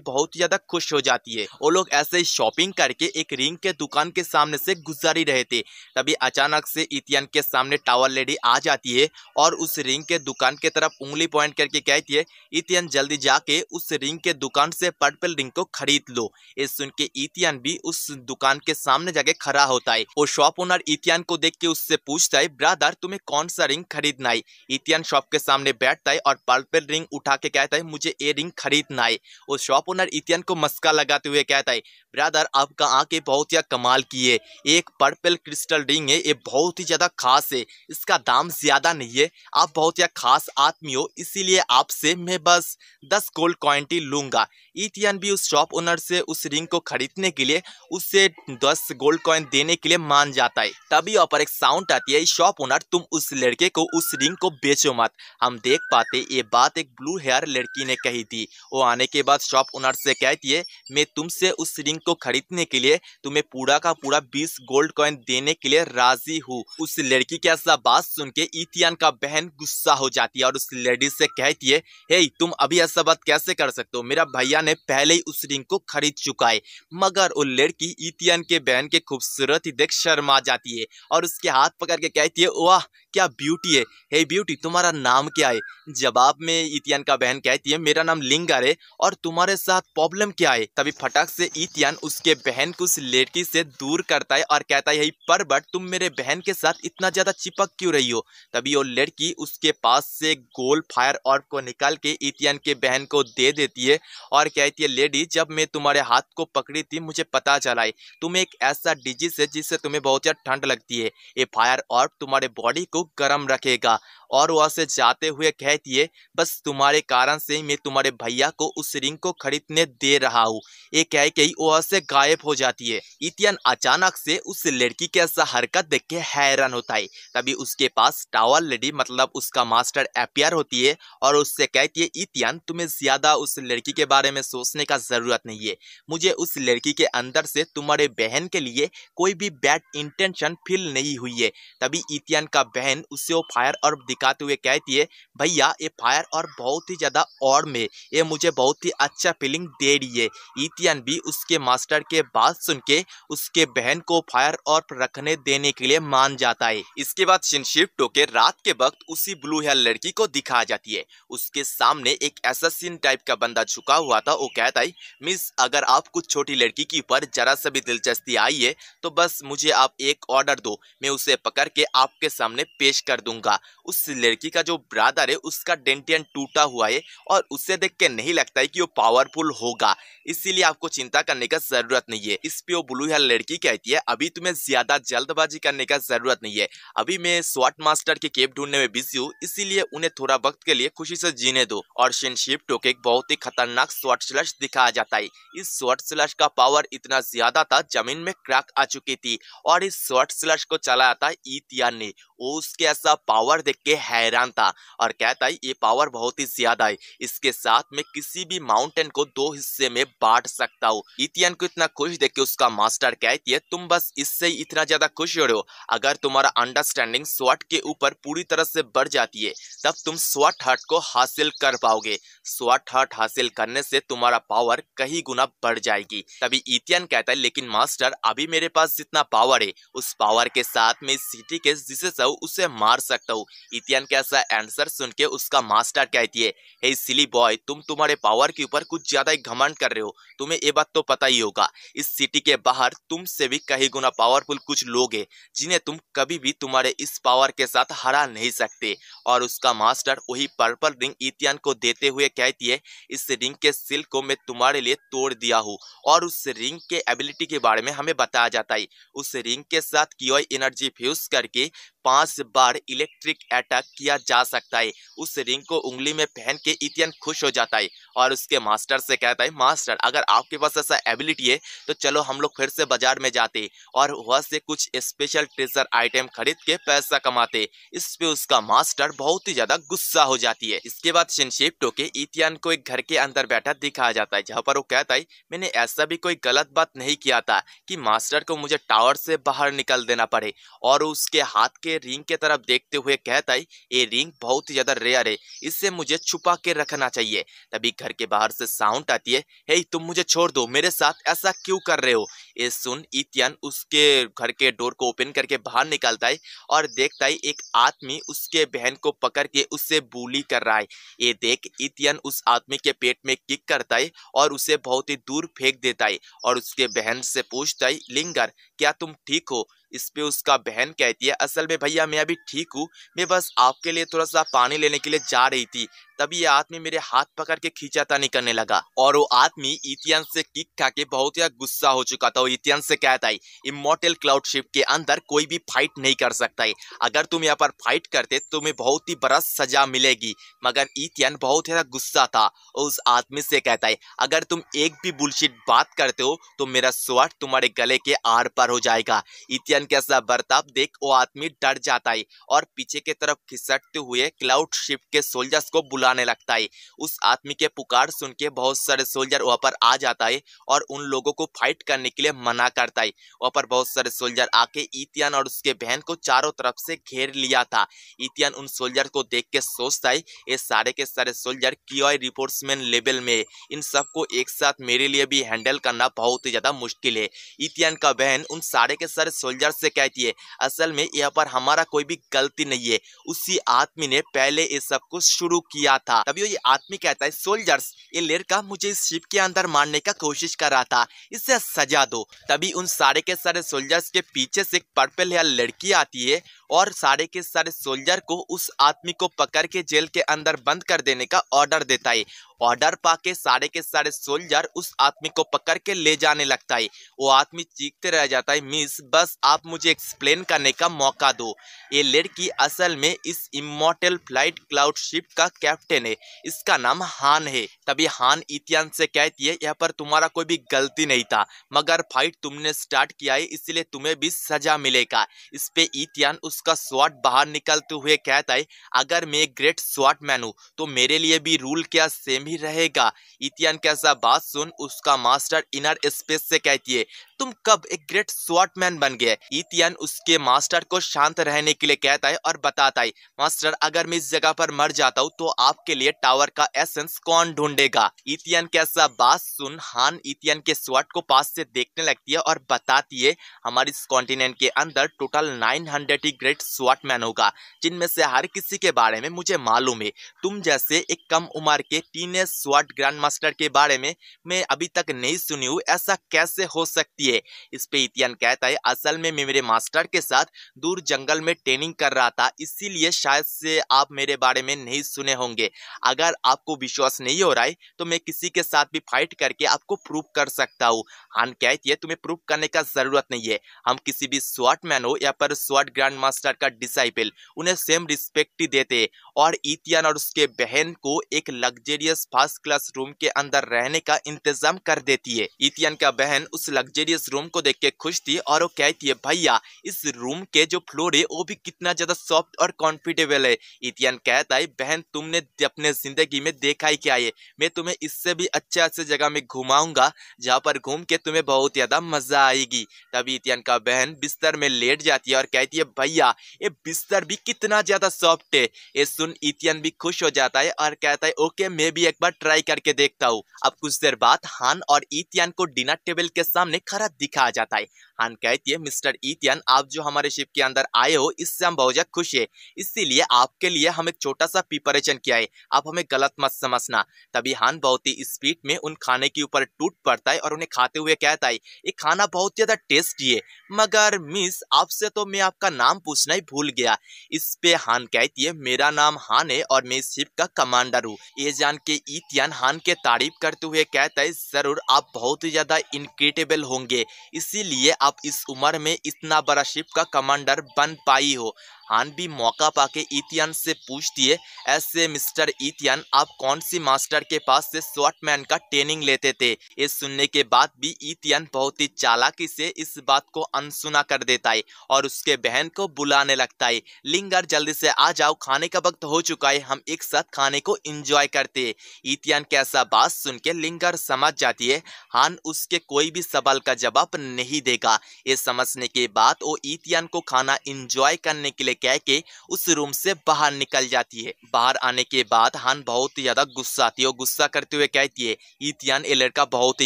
बहुत ज्यादा खुश हो जाती है। वो लोग ऐसे ही शॉपिंग करके एक रिंग के दुकान के सामने से गुजर ही रहे थे, तभी अचानक से इथियन के सामने टावर लेडी आ जाती है और उस रिंग के दुकान के तरफ उंगली पॉइंट करके कहती है इथियन जल्दी जाके उस रिंग के दुकान से पर्पल रिंग को खरीद लो। ये सुन के इथियन भी उस दुकान के सामने जाके खड़ा होता है। वो शॉप ओनर इथियन को देख के उससे पूछता है ब्रदर तुम्हें कौन सा रिंग खरीदना है। इथियन शॉप के सामने बैठता है और पर्पल रिंग उठा के कहता है मुझे ये रिंग खरीदना है। वो शॉप ओनर इथियन को मस्का लगाते हुए कहता है ब्रदर आपका आंखें बहुत ही कमाल की है, एक पर्पल क्रिस्टल रिंग है, ये बहुत ही ज्यादा खास है, इसका दाम ज्यादा नहीं है, आप बहुत ही खास आदमी हो इसीलिए आपसे मैं बस 10 गोल्ड कॉइन ही लूंगा। इथियन भी उस शॉप ओनर से उस रिंग को खरीदने के लिए उससे 10 गोल्ड कॉइन देने के लिए मान जाता है। तभी वहां पर एक साउंड आती है शॉप ओनर तुम उस लड़के को उस रिंग को बेचो मत। हम देख पाते ये बात एक ब्लू हेयर लड़की ने कही थी। वो आने के बाद शॉप ओनर से कहती है मैं तुमसे उस रिंग को खरीदने के लिए तुम्हें पूरा का पूरा 20 गोल्ड कॉइन देने के लिए राजी हूँ। उस लड़की की ऐसा बात सुन के इथियन का बहन गुस्सा हो जाती है और उस लेडी से कहती है हे तुम अभी ऐसा बात कैसे कर सकते हो, मेरा भैया ने पहले ही उस रिंग को खरीद चुका है। मगर वो लड़की इथियन के बहन के खूबसूरती देख शर्मा जाती है और उसके हाथ पकड़ के कहती है वाह क्या ब्यूटी है, हे ब्यूटी तुम्हारा नाम क्या है। जवाब में इथियन का बहन कहती है मेरा नाम लिंगर है और तुम्हारे साथ प्रॉब्लम क्या है। तभी फटाक से इथियन उसके बहन को उस लड़की से दूर करता है और कहता है परबट तुम मेरे बहन के साथ इतना ज्यादा चिपक क्यों रही हो। तभी वो लड़की उसके पास से गोल्ड फायर ऑर्ब को निकाल के इथियन के बहन को दे देती है और कहती है लेडी जब मैं तुम्हारे हाथ को पकड़ी थी मुझे पता चला है तुम एक ऐसा डिजीज है जिससे तुम्हें बहुत ज्यादा ठंड लगती है, ये फायर ऑर्ब तुम्हारे बॉडी को गर्म रखेगा। और वहां से जाते हुए कहती है बस तुम्हारे कारण से मैं तुम्हारे भैया को उस रिंग को खरीदने दे रहा हूँ। ये कह के ही वहां से गायब हो जाती है। इथियन अचानक से उस लड़की के ऐसा हरकत देख के हैरान होता है। तभी उसके पास टावर लेडी मतलब उसका मास्टर अपीयर होती है और उससे कहती है इथियन तुम्हें ज्यादा उस लड़की के बारे में सोचने का जरूरत नहीं है, मुझे उस लड़की के अंदर से तुम्हारे बहन के लिए कोई भी बैड इंटेंशन फील नहीं हुई है। तभी इथियन का बहन उससे वो फायर ऑर्ब दिखाते हुए कहती है भैया ये फायर ऑर्ब बहुत ही ज्यादा और में ये मुझे बहुत ही अच्छा फीलिंग दे रही है। इथियन भी उसके मास्टर के बात सुन के उसके बहन को फायर ऑर्ब रखने देने के लिए मान जाता है। इसके बाद सीन शिफ्ट होकर रात के वक्त उसी ब्लू हेयर लड़की को दिखा जाती है। उसके सामने एक असैसिन टाइप का बंदा झुका हुआ था। वो कहता है मिस अगर आप कुछ छोटी लड़की के ऊपर जरा सा भी दिलचस्पी आई है तो बस मुझे आप एक ऑर्डर दो, मैं उसे पकड़ के आपके सामने पेश कर दूंगा। उस लड़की का जो ब्रदर है उसका डेंटियन टूटा हुआ है और उसे देख के नहीं लगता है कि वो पावरफुल होगा, इसीलिए आपको चिंता करने का जरूरत नहीं है। इस पे वो ब्लू हेयर लड़की कहती है अभी तुम्हें ज्यादा जल्दबाजी करने का जरूरत नहीं है, अभी मैं स्वॉट मास्टर की केप ढूंढने में बिजी हूँ, इसीलिए उन्हें थोड़ा वक्त के लिए खुशी से जीने दो। और सीन शिफ्ट होकर एक बहुत ही खतरनाक स्वॉट स्लैश दिखाया जाता है। इस स्वॉट स्लैश का पावर इतना ज्यादा था जमीन में क्रैक आ चुकी थी और इस स्वॉट स्लैश को चलाया था इथियन ने। वो उसके ऐसा पावर देख के हैरान था और कहता है ये पावर बहुत ही ज्यादा है, इसके साथ मैं किसी भी माउंटेन को 2 हिस्से में बांट सकता हूँ। इथियन को इतना खुश देख के उसका मास्टर कहती है तुम बस इससे ही इतना ज्यादा खुश हो रहे हो, अगर तुम्हारा अंडरस्टैंडिंग स्वॉर्ड के ऊपर पूरी तरह से बढ़ जाती है तब तुम स्वॉर्ड हार्ट को हासिल कर पाओगे। स्वॉर्ड हार्ट हासिल करने से तुम्हारा पावर कई गुना बढ़ जाएगी। तभी इथियन कहता है लेकिन मास्टर अभी मेरे पास जितना पावर है उस पावर के साथ मैं इस सिटी के जिसे चाहूं उसे मार सकता हूँ। इथियन का ऐसा आंसर सुन के उसका मास्टर कहती है हे सिली बॉय, तुम तुम्हारे पावर के ऊपर कुछ ज्यादा ही घमंड कर रहे हो, तुम्हें ये बात तो पता ही होगा इस सिटी के बाहर तुमसे भी कई गुना पावरफुल कुछ लोग हैं जिन्हें तुम कभी भी तुम्हारे इस पावर के साथ हरा नहीं सकते। और उसका मास्टर वही पर्पल रिंग इथियन को देते हुए कहती है इस रिंग के सिल को मैं तुम्हारे लिए तोड़ दिया हूँ। और उस रिंग के एबिलिटी के बारे में हमें बताया जाता है उस रिंग के साथ कियोई एनर्जी फ्यूज करके 5 बार इलेक्ट्रिक अटैक किया जा सकता है। उस रिंग को उंगली में पहन के इथियन खुश हो जाता है और उसके मास्टर से कहता है मास्टर अगर आपके पास ऐसा एबिलिटी है तो चलो हम लोग फिर से बाजार में जाते और वहां से कुछ स्पेशल ट्रेजर आइटम खरीद के पैसा कमाते। इस पे उसका मास्टर बहुत ही ज्यादा गुस्सा हो जाती है। इसके बाद शिनशिप टोके इथियन को एक घर के अंदर बैठा दिखाया जाता है जहाँ पर वो कहता है मैंने ऐसा भी कोई गलत बात नहीं किया था कि मास्टर को मुझे टावर से बाहर निकल देना पड़े। और उसके हाथ के रिंग के तरफ देखते हुए कहता है ये रिंग बहुत ही ज्यादा रेयर है, इससे मुझे छुपा के रखना चाहिए। तभी घर के बाहर से साउंड आती है हे तुम मुझे छोड़ दो, मेरे साथ ऐसा क्यों कर रहे हो। ये सुन इथियन उसके घर के डोर को ओपन करके बाहर निकलता है और देखता है एक आदमी उसके बहन को पकड़ के उससे bully कर रहा है। ये देख इथियन उस आदमी के पेट में किक करता है और उसे बहुत ही दूर फेंक देता है और उसके बहन से पूछता है लिंगर क्या तुम ठीक हो। इस पे उसका बहन कहती है असल में भैया मैं अभी ठीक हूँ, मैं बस आपके लिए थोड़ा सा पानी लेने के लिए जा रही थी, तभी ये आदमी मेरे हाथ पकड़ के खींचातानी करने लगा। और वो आदमी इथियन से किक खा के बहुत ही गुस्सा हो चुका था। वो इथियन से कहता है इमॉर्टल क्लाउड शिप के अंदर कोई भी फाइट नहीं कर सकता है, अगर तुम यहाँ पर फाइट करते तो तुम्हें बहुत ही बड़ा सजा मिलेगी। मगर इथियन बहुत ही गुस्सा था और उस आदमी से कहता है अगर तुम एक भी बुलशिट बात करते हो तो मेरा स्वॉर्ड तुम्हारे गले के आर पार हो जाएगा। इथियन कैसा बर्ताव देख वो आदमी डर जाता है और पीछे की तरफ खिसकते हुए क्लाउड शिप के सोल्जर्स को बुलाने लगता है। उस आदमी के पुकार सुन के बहुत सारे सोल्जर वहां पर आ जाता है और उन लोगों को फाइट करने के लिए मना करता है। वहां पर बहुत सारे सोल्जर आके इथियन और उसके बहन को चारों तरफ से घेर लिया था। इथियन उन सोल्जर को देख के सोचता है ये सारे के सारे सोल्जर कियोई रिफोर्समेंट लेवल में, इन सबको एक साथ मेरे लिए भी हैंडल करना बहुत ही ज्यादा मुश्किल है। इथियन का बहन उन सारे के सारे सोल्जर से कहती है असल में यहाँ पर हमारा कोई भी गलती नहीं है, उसी आदमी ने पहले ये सब कुछ शुरू किया था। तभी ये आदमी कहता है सोल्जर्स ये लड़का मुझे इस शिप के अंदर मारने का कोशिश कर रहा था, इसे सजा दो। तभी उन सारे के सारे सोल्जर्स के पीछे से एक पर्पल हेयर लड़की आती है और सारे के सारे सोल्जर को उस आदमी को पकड़ के जेल के अंदर बंद कर देने का ऑर्डर देता है। ऑर्डर पाके सारे के सारे सोल्जर उस आदमी को पकड़ के ले जाने लगता है। वो आदमी चीखते रह जाता है मिस बस आप मुझे एक्सप्लेन करने का मौका दो। ये लड़की असल में इस इमॉर्टल फ्लाइट क्लाउड शिप का कैप्टन है, इसका नाम हान है। तभी हान इथियन से कहती है यहाँ पर तुम्हारा कोई भी गलती नहीं था, मगर फाइट तुमने स्टार्ट किया है इसलिए तुम्हें भी सजा मिलेगा। इस पे इथियन उसका स्वॉर्ड बाहर निकलते हुए कहता है अगर मैं एक ग्रेट स्वॉर्डमैन हूँ तो मेरे लिए भी रूल क्या सेम ही रहेगा। इथियन कैसा बात सुन उसका मास्टर इनर स्पेस से कहती है तुम कब एक ग्रेट स्वॉर्डमैन बन गए। इथियन उसके मास्टर को शांत रहने के लिए कहता है और बताता है मास्टर अगर मैं इस जगह पर मर जाता हूँ तो आपके लिए टावर का एसेंस कौन ढूंढेगा। इथियन कैसा बात सुन हान इथियन के स्वॉर्ड को पास से देखने लगती है और बताती है हमारे इस कॉन्टिनेंट के अंदर टोटल 900 ही ग्रेट स्वॉर्डमैन होगा, जिनमें से हर किसी के बारे में मुझे मालूम है। तुम जैसे एक कम उम्र के टीनेज स्वॉर्ड ग्रैंड मास्टर के बारे में मैं अभी तक नहीं सुनी हूँ, ऐसा कैसे हो सकती है। इस पे इथियन कहता है असल में मैं मेरे मास्टर के साथ दूर जंगल में ट्रेनिंग कर रहा था, इसीलिए शायद से आप मेरे बारे में नहीं सुने होंगे। अगर आपको विश्वास नहीं हो रहा है तो मैं किसी के साथ भी फाइट करके आपको प्रूव कर सकता हूँ। हान कहती है तुम्हें प्रूव करने का जरूरत नहीं है, हम किसी भी स्वॉर्डमैन हो या पर स्वॉर्ड ग्रैंड मास्टर मास्टर का डिसाइपल, उन्हें सेम रिस्पेक्ट ही देते और इथियन और उसके बहन को एक लग्जरियस फर्स्ट क्लास रूम के अंदर रहने का इंतजाम कर देती है। इथियन का बहन उस लग्जरियस रूम को देख के खुश थी और वो कहती है भैया इस रूम के जो फ्लोर है वो भी कितना ज्यादा सॉफ्ट और कंफर्टेबल है। इथियन कहता है बहन तुमने अपने जिंदगी में देखा ही क्या है, मैं तुम्हें इससे भी अच्छे जगह में घुमाऊंगा जहाँ पर घूम के तुम्हें बहुत ज्यादा मजा आएगी। तभी इथियन का बहन बिस्तर में लेट जाती है और कहती है भैया ये बिस्तर भी कितना ज्यादा सॉफ्ट है। ये सुन इथियन भी खुश हो जाता है और कहता है ओके मैं भी एक बार ट्राई करके देखता हूँ। अब कुछ देर बाद हान और इथियन को डिनर टेबल के सामने खड़ा दिखाया जाता है। हान कहती है मिस्टर इथियन आप जो हमारे शिप के अंदर आए हो इससे हम बहुत ज्यादा खुश है, इसीलिए आपके लिए हम एक छोटा सा प्रिपरेशन किया है, आप हमें गलत मत समझना। तभी हान बहुत ही स्पीड में उन खाने के ऊपर टूट पड़ता है और उन्हें खाते हुए कहता है ये खाना बहुत ज्यादा टेस्टी है, मगर मिस आपसे तो मैं आपका नाम पूछना ही भूल गया। इस पे हान कहती है मेरा नाम हान है और मैं इस शिप का कमांडर हूँ। ये जान के इथियन हान के तारीफ करते हुए कहता है जरूर आप बहुत ही ज्यादा इनक्रेडिबल होंगे, इसीलिए आप इस उम्र में इतना बड़ा शिप का कमांडर बन पाई हो। हान भी मौका पाके इथियन से पूछती है ऐसे मिस्टर इथियन आप कौन सी मास्टर के पास से स्वॉर्डमैन का ट्रेनिंग लेते थे। ये सुनने के बाद भी इथियन बहुत ही चालाकी से इस बात को अनसुना कर देता है और उसके बहन को बुलाने लगता है लिंगर जल्दी से आ जाओ खाने का वक्त हो चुका है, हम एक साथ खाने को एंजॉय करते हैं। इथियन के ऐसा बात सुन के लिंगर समझ जाती है हान उसके कोई भी सवाल का जवाब नहीं देगा। ये समझने के बाद वो इथियन को खाना एंजॉय करने के लिए कह के उस रूम से बाहर निकल जाती है। बाहर आने के बाद हान बहुत ही ज्यादा गुस्सा आती है और गुस्सा करते हुए कहती है इथियन ये लड़का बहुत ही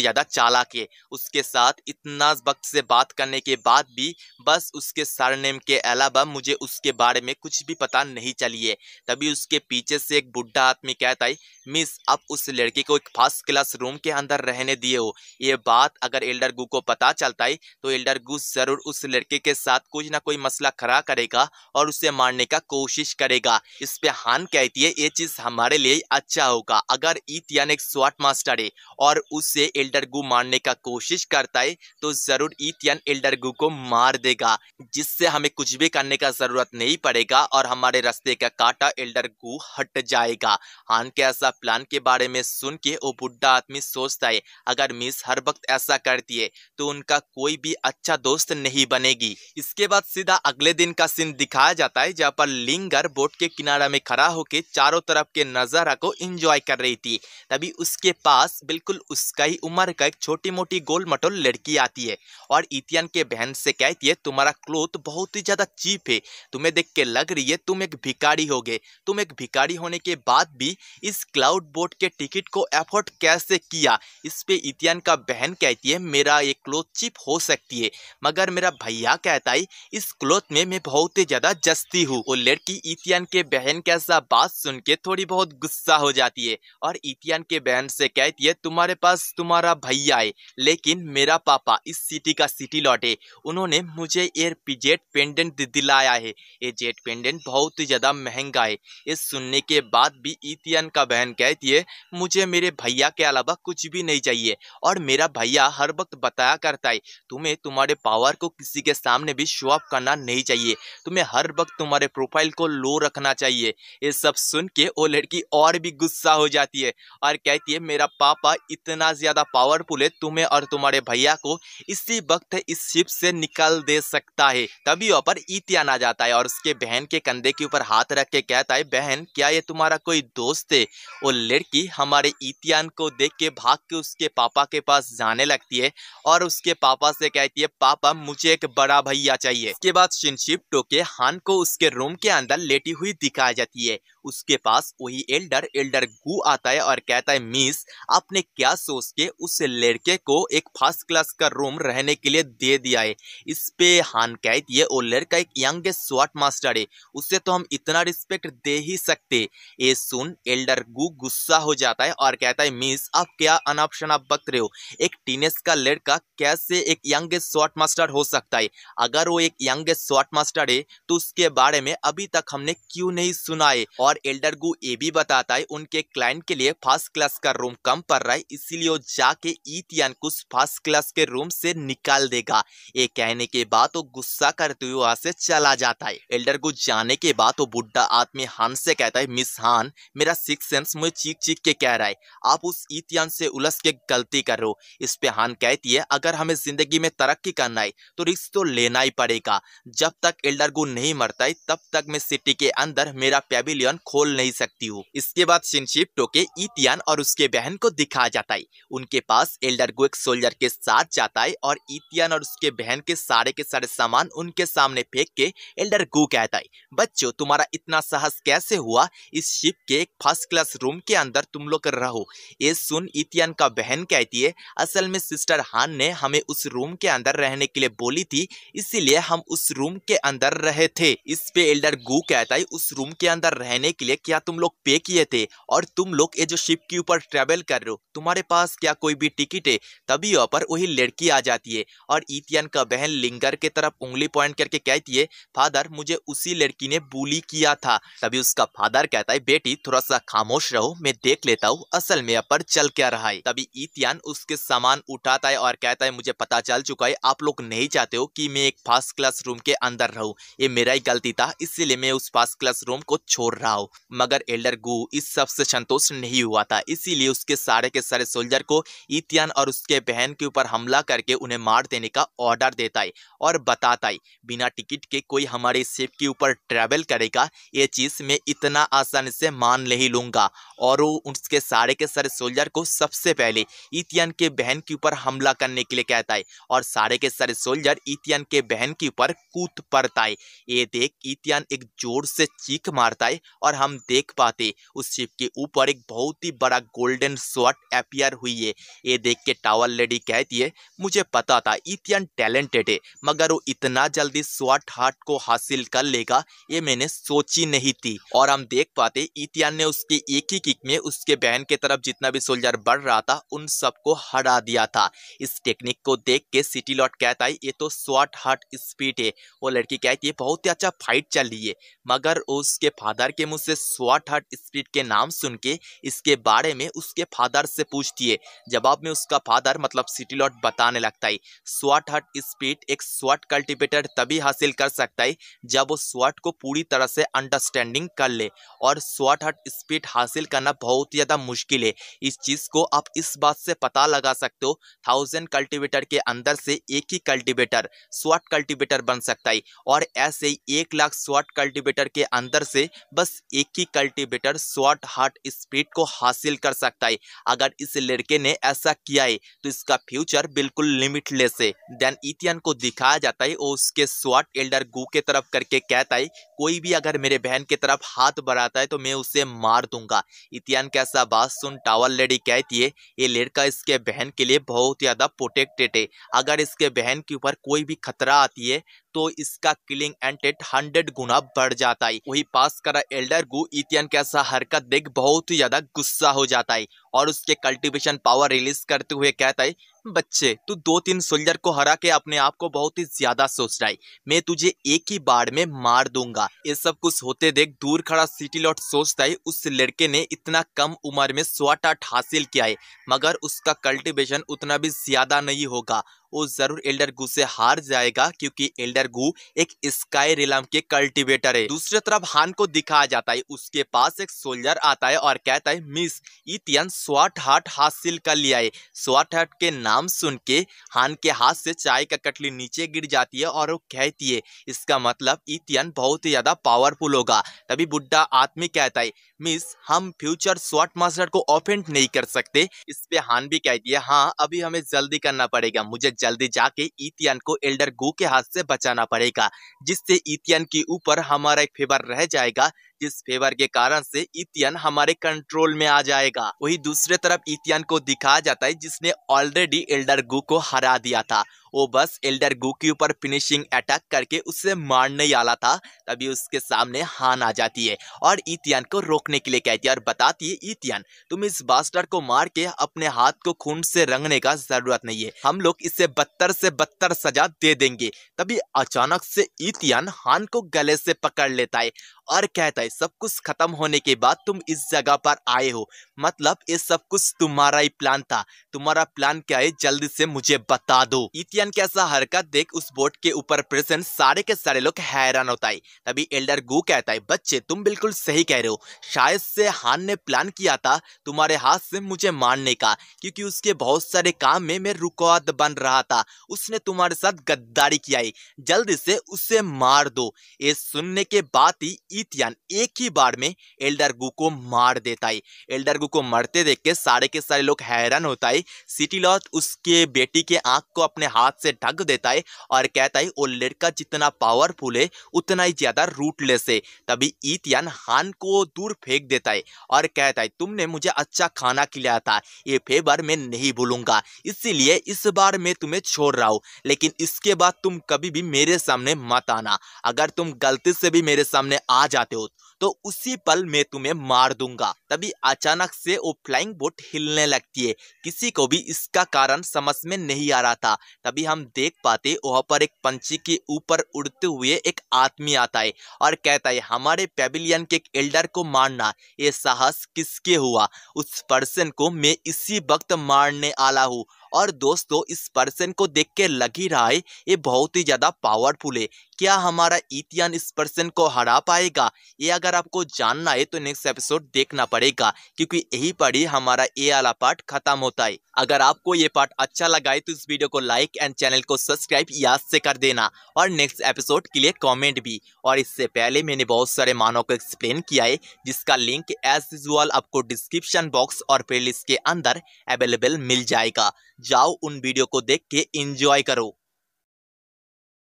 ज्यादा चालाक है, उसके साथ इतना वक्त से बात करने के बाद भी बस उसके सरनेम के अलावा मुझे उसके बारे में कुछ भी पता नहीं चली है। तभी उसके पीछे से एक बुढ़ा आदमी कहता है मिस आप उस लड़के को एक फर्स्ट क्लास रूम के अंदर रहने दिए हो, ये बात अगर एल्डर गू को पता चलता है तो एल्डर गू जरूर उस लड़के के साथ कुछ ना कोई मसला खड़ा करेगा और उसे मारने का कोशिश करेगा। इस पे हान कहती है ये चीज हमारे लिए अच्छा होगा, अगर इथियन एक स्वॉर्ड मास्टर है और उसे एल्डर गू मारने का कोशिश करता है तो जरूर इथियन एल्डर गू को मार देगा, जिससे हमें कुछ भी करने का जरूरत नहीं पड़ेगा और हमारे रास्ते का कांटा एल्डर गू हट जाएगा। हान के ऐसा प्लान के बारे में सुन के वो बुढ़ा आदमी सोचता है अगर मिस हर वक्त ऐसा करती है तो उनका कोई भी अच्छा दोस्त नहीं बनेगी। इसके बाद सीधा अगले दिन का सीन दिखाया जाता है जहाँ पर लिंगर बोट के किनारा में खड़ा होकर चारों तरफ के नजारा को एंजॉय कर रही थी। तभी उसके पास बिल्कुल उसका ही उम्र का एक छोटी मोटी गोल मटोल लड़की आती है और इथियन के बहन से कहती है तुम्हारा क्लोथ बहुत ही ज्यादा चीप है, तुम्हें देख के लग रही है तुम एक भिखारी होगे, तुम एक भिखारी होने के बाद भी इस क्लाउड बोट के टिकट को अफोर्ड कैसे किया। इस पे इथियन का बहन कहती है मेरा ये क्लोथ चीप हो सकती है मगर मेरा भैया कहता है इस क्लोथ में मैं बहुत ही ज्यादा जस्ती हूँ। वो लड़की इथियन के बहन के ऐसा बात सुन के थोड़ी बहुत गुस्सा हो जाती है और इथियन के बहन से कहती है तुम्हारे पास तुम्हारा भैया है लेकिन मेरा पापा इस सिटी का सिटी लॉर्ड है, उन्होंने मुझे ये जेट पेंडेंट दिलाया है, ये जेट पेंडेंट बहुत ही ज्यादा महंगा है। ये सुनने के बाद भी इथियन का बहन कहती है मुझे मेरे भैया के अलावा कुछ भी नहीं चाहिए और मेरा भैया हर वक्त बताया करता है तुम्हें तुम्हारे पावर को किसी के सामने भी शो ऑफ करना नहीं चाहिए, तुम्हें हर वक्त तुम्हारे प्रोफाइल को लो रखना चाहिए। ये सब सुन के वो लड़की और भी गुस्सा हो जाती है और कहती है मेरा पापा इतना ज्यादा पावरफुल है तुम्हें और तुम्हारे भैया को इसी वक्त इस शिप से निकाल दे सकता है। तभी वहाँ पर इथियन आ जाता है और उसके बहन के कंधे के ऊपर हाथ रख के कहता है बहन क्या ये तुम्हारा कोई दोस्त है। वो लड़की हमारे इथियन को देख के भाग के उसके पापा के पास जाने लगती है और उसके पापा से कहती है पापा मुझे एक बड़ा भैया चाहिए। इसके बाद शिनशिप टोके हान को उसके रूम के अंदर लेटी हुई दिखाई जाती है, उसके पास वही एल्डर गू आता है और कहता है मिस आपने क्या सोच के उस लड़के को एक फर्स्ट क्लास का रूम रहने के लिए दे दिया है। इस पे हान कहती है वो लड़का एक यंगेस्ट स्वॉर्ड मास्टर है, उसे तो हम इतना रिस्पेक्ट दे ही सकते। ये सुन एल्डर गू गुस्सा हो जाता है और कहता है मिस आप क्या अनाप शनाप बक रहे हो, एक टीनेज का लड़का कैसे एक यंगेस्ट स्वॉर्ड मास्टर हो सकता है, अगर वो एक यंगेस्ट स्वॉर्ड मास्टर है तो उसके बारे में अभी तक हमने क्यों नहीं सुना है और और एल्डर गू ये भी बताता है उनके क्लाइंट के लिए फर्स्ट क्लास का रूम कम पड़ रहा है, इसीलिए वो जाके इथियन को फर्स्ट क्लास के रूम से निकाल देगा। ये कहने के बाद वो गुस्सा करते हुए वहां से चला जाता है। एल्डर गू जाने के बाद वो बुढ़ा आदमी हान से कहता है, मिस हान, मेरा सिक्स सेंस मुझे चीख चीख के कह रहा है आप उस इथियन से उलझ के गलती कर रहे हो। इस पे हान कहती है अगर हमें जिंदगी में तरक्की करना है तो रिस्क तो लेना ही पड़ेगा। जब तक एल्डर गू नहीं मरता है तब तक मैं सिटी के अंदर मेरा पेविलियन खोल नहीं सकती हूँ। इसके बाद शिनशिप टोके इथियन और उसके बहन को दिखाया जाता है। उनके पास एल्डर गू एक सोल्जर के साथ जाता है और इथियन और उसके बहन के सारे सामान उनके सामने फेंक के एल्डर गू कहता है, बच्चों तुम्हारा इतना साहस कैसे हुआ इस शिप के एक फर्स्ट क्लास रूम के अंदर तुम लोग रहो। ये सुन इथियन का बहन कहती है, असल में सिस्टर हान ने हमें उस रूम के अंदर रहने के लिए बोली थी, इसीलिए हम उस रूम के अंदर रहे थे। इस पे एल्डर गू कहता है, उस रूम के अंदर रहने के लिए क्या तुम लोग पे किए थे? और तुम लोग ये जो शिप के ऊपर ट्रेवल कर रहे हो तुम्हारे पास क्या कोई भी टिकट है? तभी वहां पर वही लड़की आ जाती है और इथियन का बहन लिंगर के तरफ उंगली पॉइंट करके कहती है, फादर मुझे उसी लड़की ने बुली किया था। तभी उसका फादर कहता है, बेटी थोड़ा सा खामोश रहो, मैं देख लेता हूँ असल में यहाँ पर चल क्या रहा है। तभी इथियन उसके सामान उठाता है और कहता है, मुझे पता चल चुका है आप लोग नहीं चाहते हो कि मैं एक फर्स्ट क्लास रूम के अंदर रहूं, ये मेरा ही गलती था, इसीलिए मैं उस फर्स्ट क्लास रूम को छोड़ रहा हूँ। मगर एल्डर गू इस सब से संतोष नहीं हुआ था, इसीलिए उसके सारे के सारे सोल्जर को इथियन और उसके बहन के ऊपर हमला करके उन्हें मार देने का ऑर्डर देता है और बताता है, बिना टिकट के कोई हमारे शिप के ऊपर ट्रेवल करेगा ये चीज मैं इतना आसानी से मान नहीं लूंगा। और वो उसके सारे के सारे सोल्जर को सबसे पहले इथियन के बहन के ऊपर हमला करने के लिए कहता है और सारे के सारे सोल्जर इथियन के बहन के ऊपर कूद पड़ता है। ये देख इथियन एक जोर से चीख मारता है और हम देख पाते उस शिप के ऊपर एक बहुत ही बड़ा गोल्डन स्वॉर्ड अपीयर हुई है। ये देख के टावर लेडी कहती है, मुझे पता था इथियन टैलेंटेड है मगर वो इतना जल्दी स्वॉर्ड हार्ट को हासिल कर लेगा ये मैंने सोची नहीं थी। और हम देख पाते इथियन ने उसके एक ही किक में उसके बहन के तरफ जितना भी सोल्जर बढ़ रहा था उन सबको हरा दिया था। इस टेक्निक को देख के सिटी लॉर्ड कहता है, ये तो स्वॉर्ड हार्ट स्पीड है। वो लड़की कहती है, बहुत ही अच्छा फाइट चल रही है। मगर उसके फादर के मुंह से स्वॉर्ड हार्ट स्पीड के नाम सुन के इसके बारे में उसके फादर से पूछती है। जवाब में उसका फादर मतलब सिटी लॉर्ड बताने लगता है, स्वॉर्ड हार्ट स्पीड एक स्वॉर्ड कल्टिवेटर तभी हासिल कर सकता है जब वो स्वॉर्ड को पूरी तरह से अंडरस्टैंडिंग कर ले, और स्वॉर्ड हार्ट स्पीड हासिल करना बहुत ही ज्यादा मुश्किल है। इस चीज को आप इस बात से पता लगा सकते हो, 1000 कल्टिवेटर के अंदर से एक ही कल्टिवेटर स्वॉर्ड कल्टिवेटर बन सकता है, और ऐसे ही 1 लाख स्वॉर्ड कल्टिवेटर के अंदर से बस एक ही कल्टिवेटर स्वॉर्ड हार्ट स्पीड को हासिल कर सकता है। अगर इस लड़के ने ऐसा किया है तो इसका फ्यूचर बिल्कुल लिमिटलेस है। देन इथियन को दिखाया जाता है, वो उसके स्वॉर्ड एल्डर गू के तरफ करके कहता है, कोई भी अगर मेरे बहन की तरफ हाथ बढ़ाता है तो मैं उसे मार दूंगा। इथियन का ऐसा बात सुन टावर लेडी कहती है, ये लड़का इसके बहन के लिए बहुत ज्यादा प्रोटेक्टेड है, अगर इसके बहन के ऊपर कोई भी खतरा आती है तो इसका किलिंग एंटेड 100 गुना बढ़ जाता है। वही पास करा एल्डर गू इथियन का ऐसा हरकत देख बहुत ही ज्यादा गुस्सा हो जाता है और उसके कल्टीवेशन पावर रिलीज करते हुए कहता है, बच्चे तू 2-3 सोल्जर को हरा के अपने आप को बहुत ही ज्यादा सोच रहा है, मैं तुझे एक ही बार में मार दूंगा। ये सब कुछ होते देख दूर खड़ा सिटी लॉर्ड सोचता है, उस लड़के ने इतना कम उम्र में स्वॉर्ड हार्ट हासिल किया है मगर उसका कल्टीवेशन उतना भी ज्यादा नहीं होगा, वो जरूर एल्डर गू से हार जाएगा क्योंकि एल्डर गू एक स्काई रिलम के कल्टीवेटर है। दूसरी तरफ हान को दिखाया जाता है, उसके पास एक सोल्जर आता है और कहता है, मिस इथियन स्वॉर्ड हार्ट हासिल कर लिया है। स्वॉर्ड हार्ट के नाम सुन के हान के हाथ से चाय का कटली नीचे गिर जाती है और वो कहती है, इसका मतलब इथियन बहुत ही ज्यादा पावरफुल होगा। तभी बुड्ढा आदमी कहता है, मिस हम फ्यूचर स्वॉर्ड मास्टर को ऑफेंड नहीं कर सकते। इस पे हान भी कहती है, हाँ अभी हमें जल्दी करना पड़ेगा, मुझे जल्दी जाके इथियन को एल्डर गू के हाथ से बचाना पड़ेगा, जिससे इथियन के ऊपर हमारा एक फेवर रह जाएगा, जिस फेवर के कारण से इथियन हमारे कंट्रोल में आ जाएगा। वही दूसरे तरफ इथियन को दिखाया जाता है जिसने ऑलरेडी एल्डर गू को हरा दिया था, वो बस एल्डर गू के ऊपर फिनिशिंग अटैक करके उसे मारने ही वाला था, तभी उसके सामने हान आ जाती है और इथियन को रोकने के लिए कहती है और बताती है, इथियन तुम इस बास्टर्ड को मार के अपने हाथ को खून से रंगने का जरूरत नहीं है, हम लोग इसे बदतर से बदतर सजा दे देंगे। तभी अचानक से इथियन हान को गले से पकड़ लेता है और कहता है, सब कुछ खत्म होने के बाद तुम इस जगह पर आए हो, मतलब ये सब कुछ तुम्हारा ही प्लान था, तुम्हारा प्लान क्या है जल्दी से मुझे बता दो। इथियन की ऐसा हरकत देख उस बोट के ऊपर प्रेजेंट सारे के सारे लोग हैरान होता है। तभी एल्डर गू कहता है, बच्चे तुम बिल्कुल सही कह रहे हो, शायद से हान ने प्लान किया था तुम्हारे हाथ से मुझे मारने का, क्योंकि उसके बहुत सारे काम में मैं रुकावट बन रहा था, उसने तुम्हारे साथ गद्दारी किया है, जल्दी से उसे मार दो। ये सुनने के बाद ही इथियन एक ही बार में एल्डर गू को मार देता है। एल्डर गू को मरते देख के सारे के सारे लोग हैरान होता है। सिटी लॉर्ड उसके बेटी के आंख को अपने हाथ से ढक देता है और कहता है, वो लड़का जितना पावरफुल है उतना ही ज्यादा रूटलेस है। तभी इथियन हान को दूर फेंक देता है और कहता है, तुमने मुझे अच्छा खाना खिलाया था, ये फेवर मैं नहीं भूलूंगा, इसीलिए इस बार मैं तुम्हें छोड़ रहा हूँ, लेकिन इसके बाद तुम कभी भी मेरे सामने मत आना, अगर तुम गलती से भी मेरे सामने आ जाते हो तो उसी पल मैं तुम्हें मार दूंगा। तभी अचानक से वो फ्लाइंग बोट हिलने लगती है, किसी को भी इसका कारण समझ में नहीं आ रहा था। तभी हम देख पाते वहां पर एक पंछी के ऊपर उड़ते हुए एक आदमी आता है और कहता है, हमारे पेविलियन के एक एल्डर को मारना ये साहस किसके हुआ, उस पर्सन को मैं इसी वक्त मारने आला हूँ। और दोस्तों इस पर्सन को देख के लग ही रहा है ये बहुत ही ज्यादा पावरफुल है, क्या हमारा इथियन इस पर्सन को हरा पाएगा? ये अगर आपको जानना है तो नेक्स्ट एपिसोड देखना पड़ेगा, क्योंकि यही पर ही हमारा ये वाला पार्ट खत्म होता है। अगर आपको ये पार्ट अच्छा लगा है तो इस वीडियो को लाइक एंड चैनल को सब्सक्राइब याद से कर देना और नेक्स्ट एपिसोड के लिए कमेंट भी। और इससे पहले मैंने बहुत सारे मानों को एक्सप्लेन किया है, जिसका लिंक एज यूजुअल आपको डिस्क्रिप्शन बॉक्स और प्लेलिस्ट के अंदर अवेलेबल मिल जाएगा, जाओ उन वीडियो को देख के एंजॉय करो।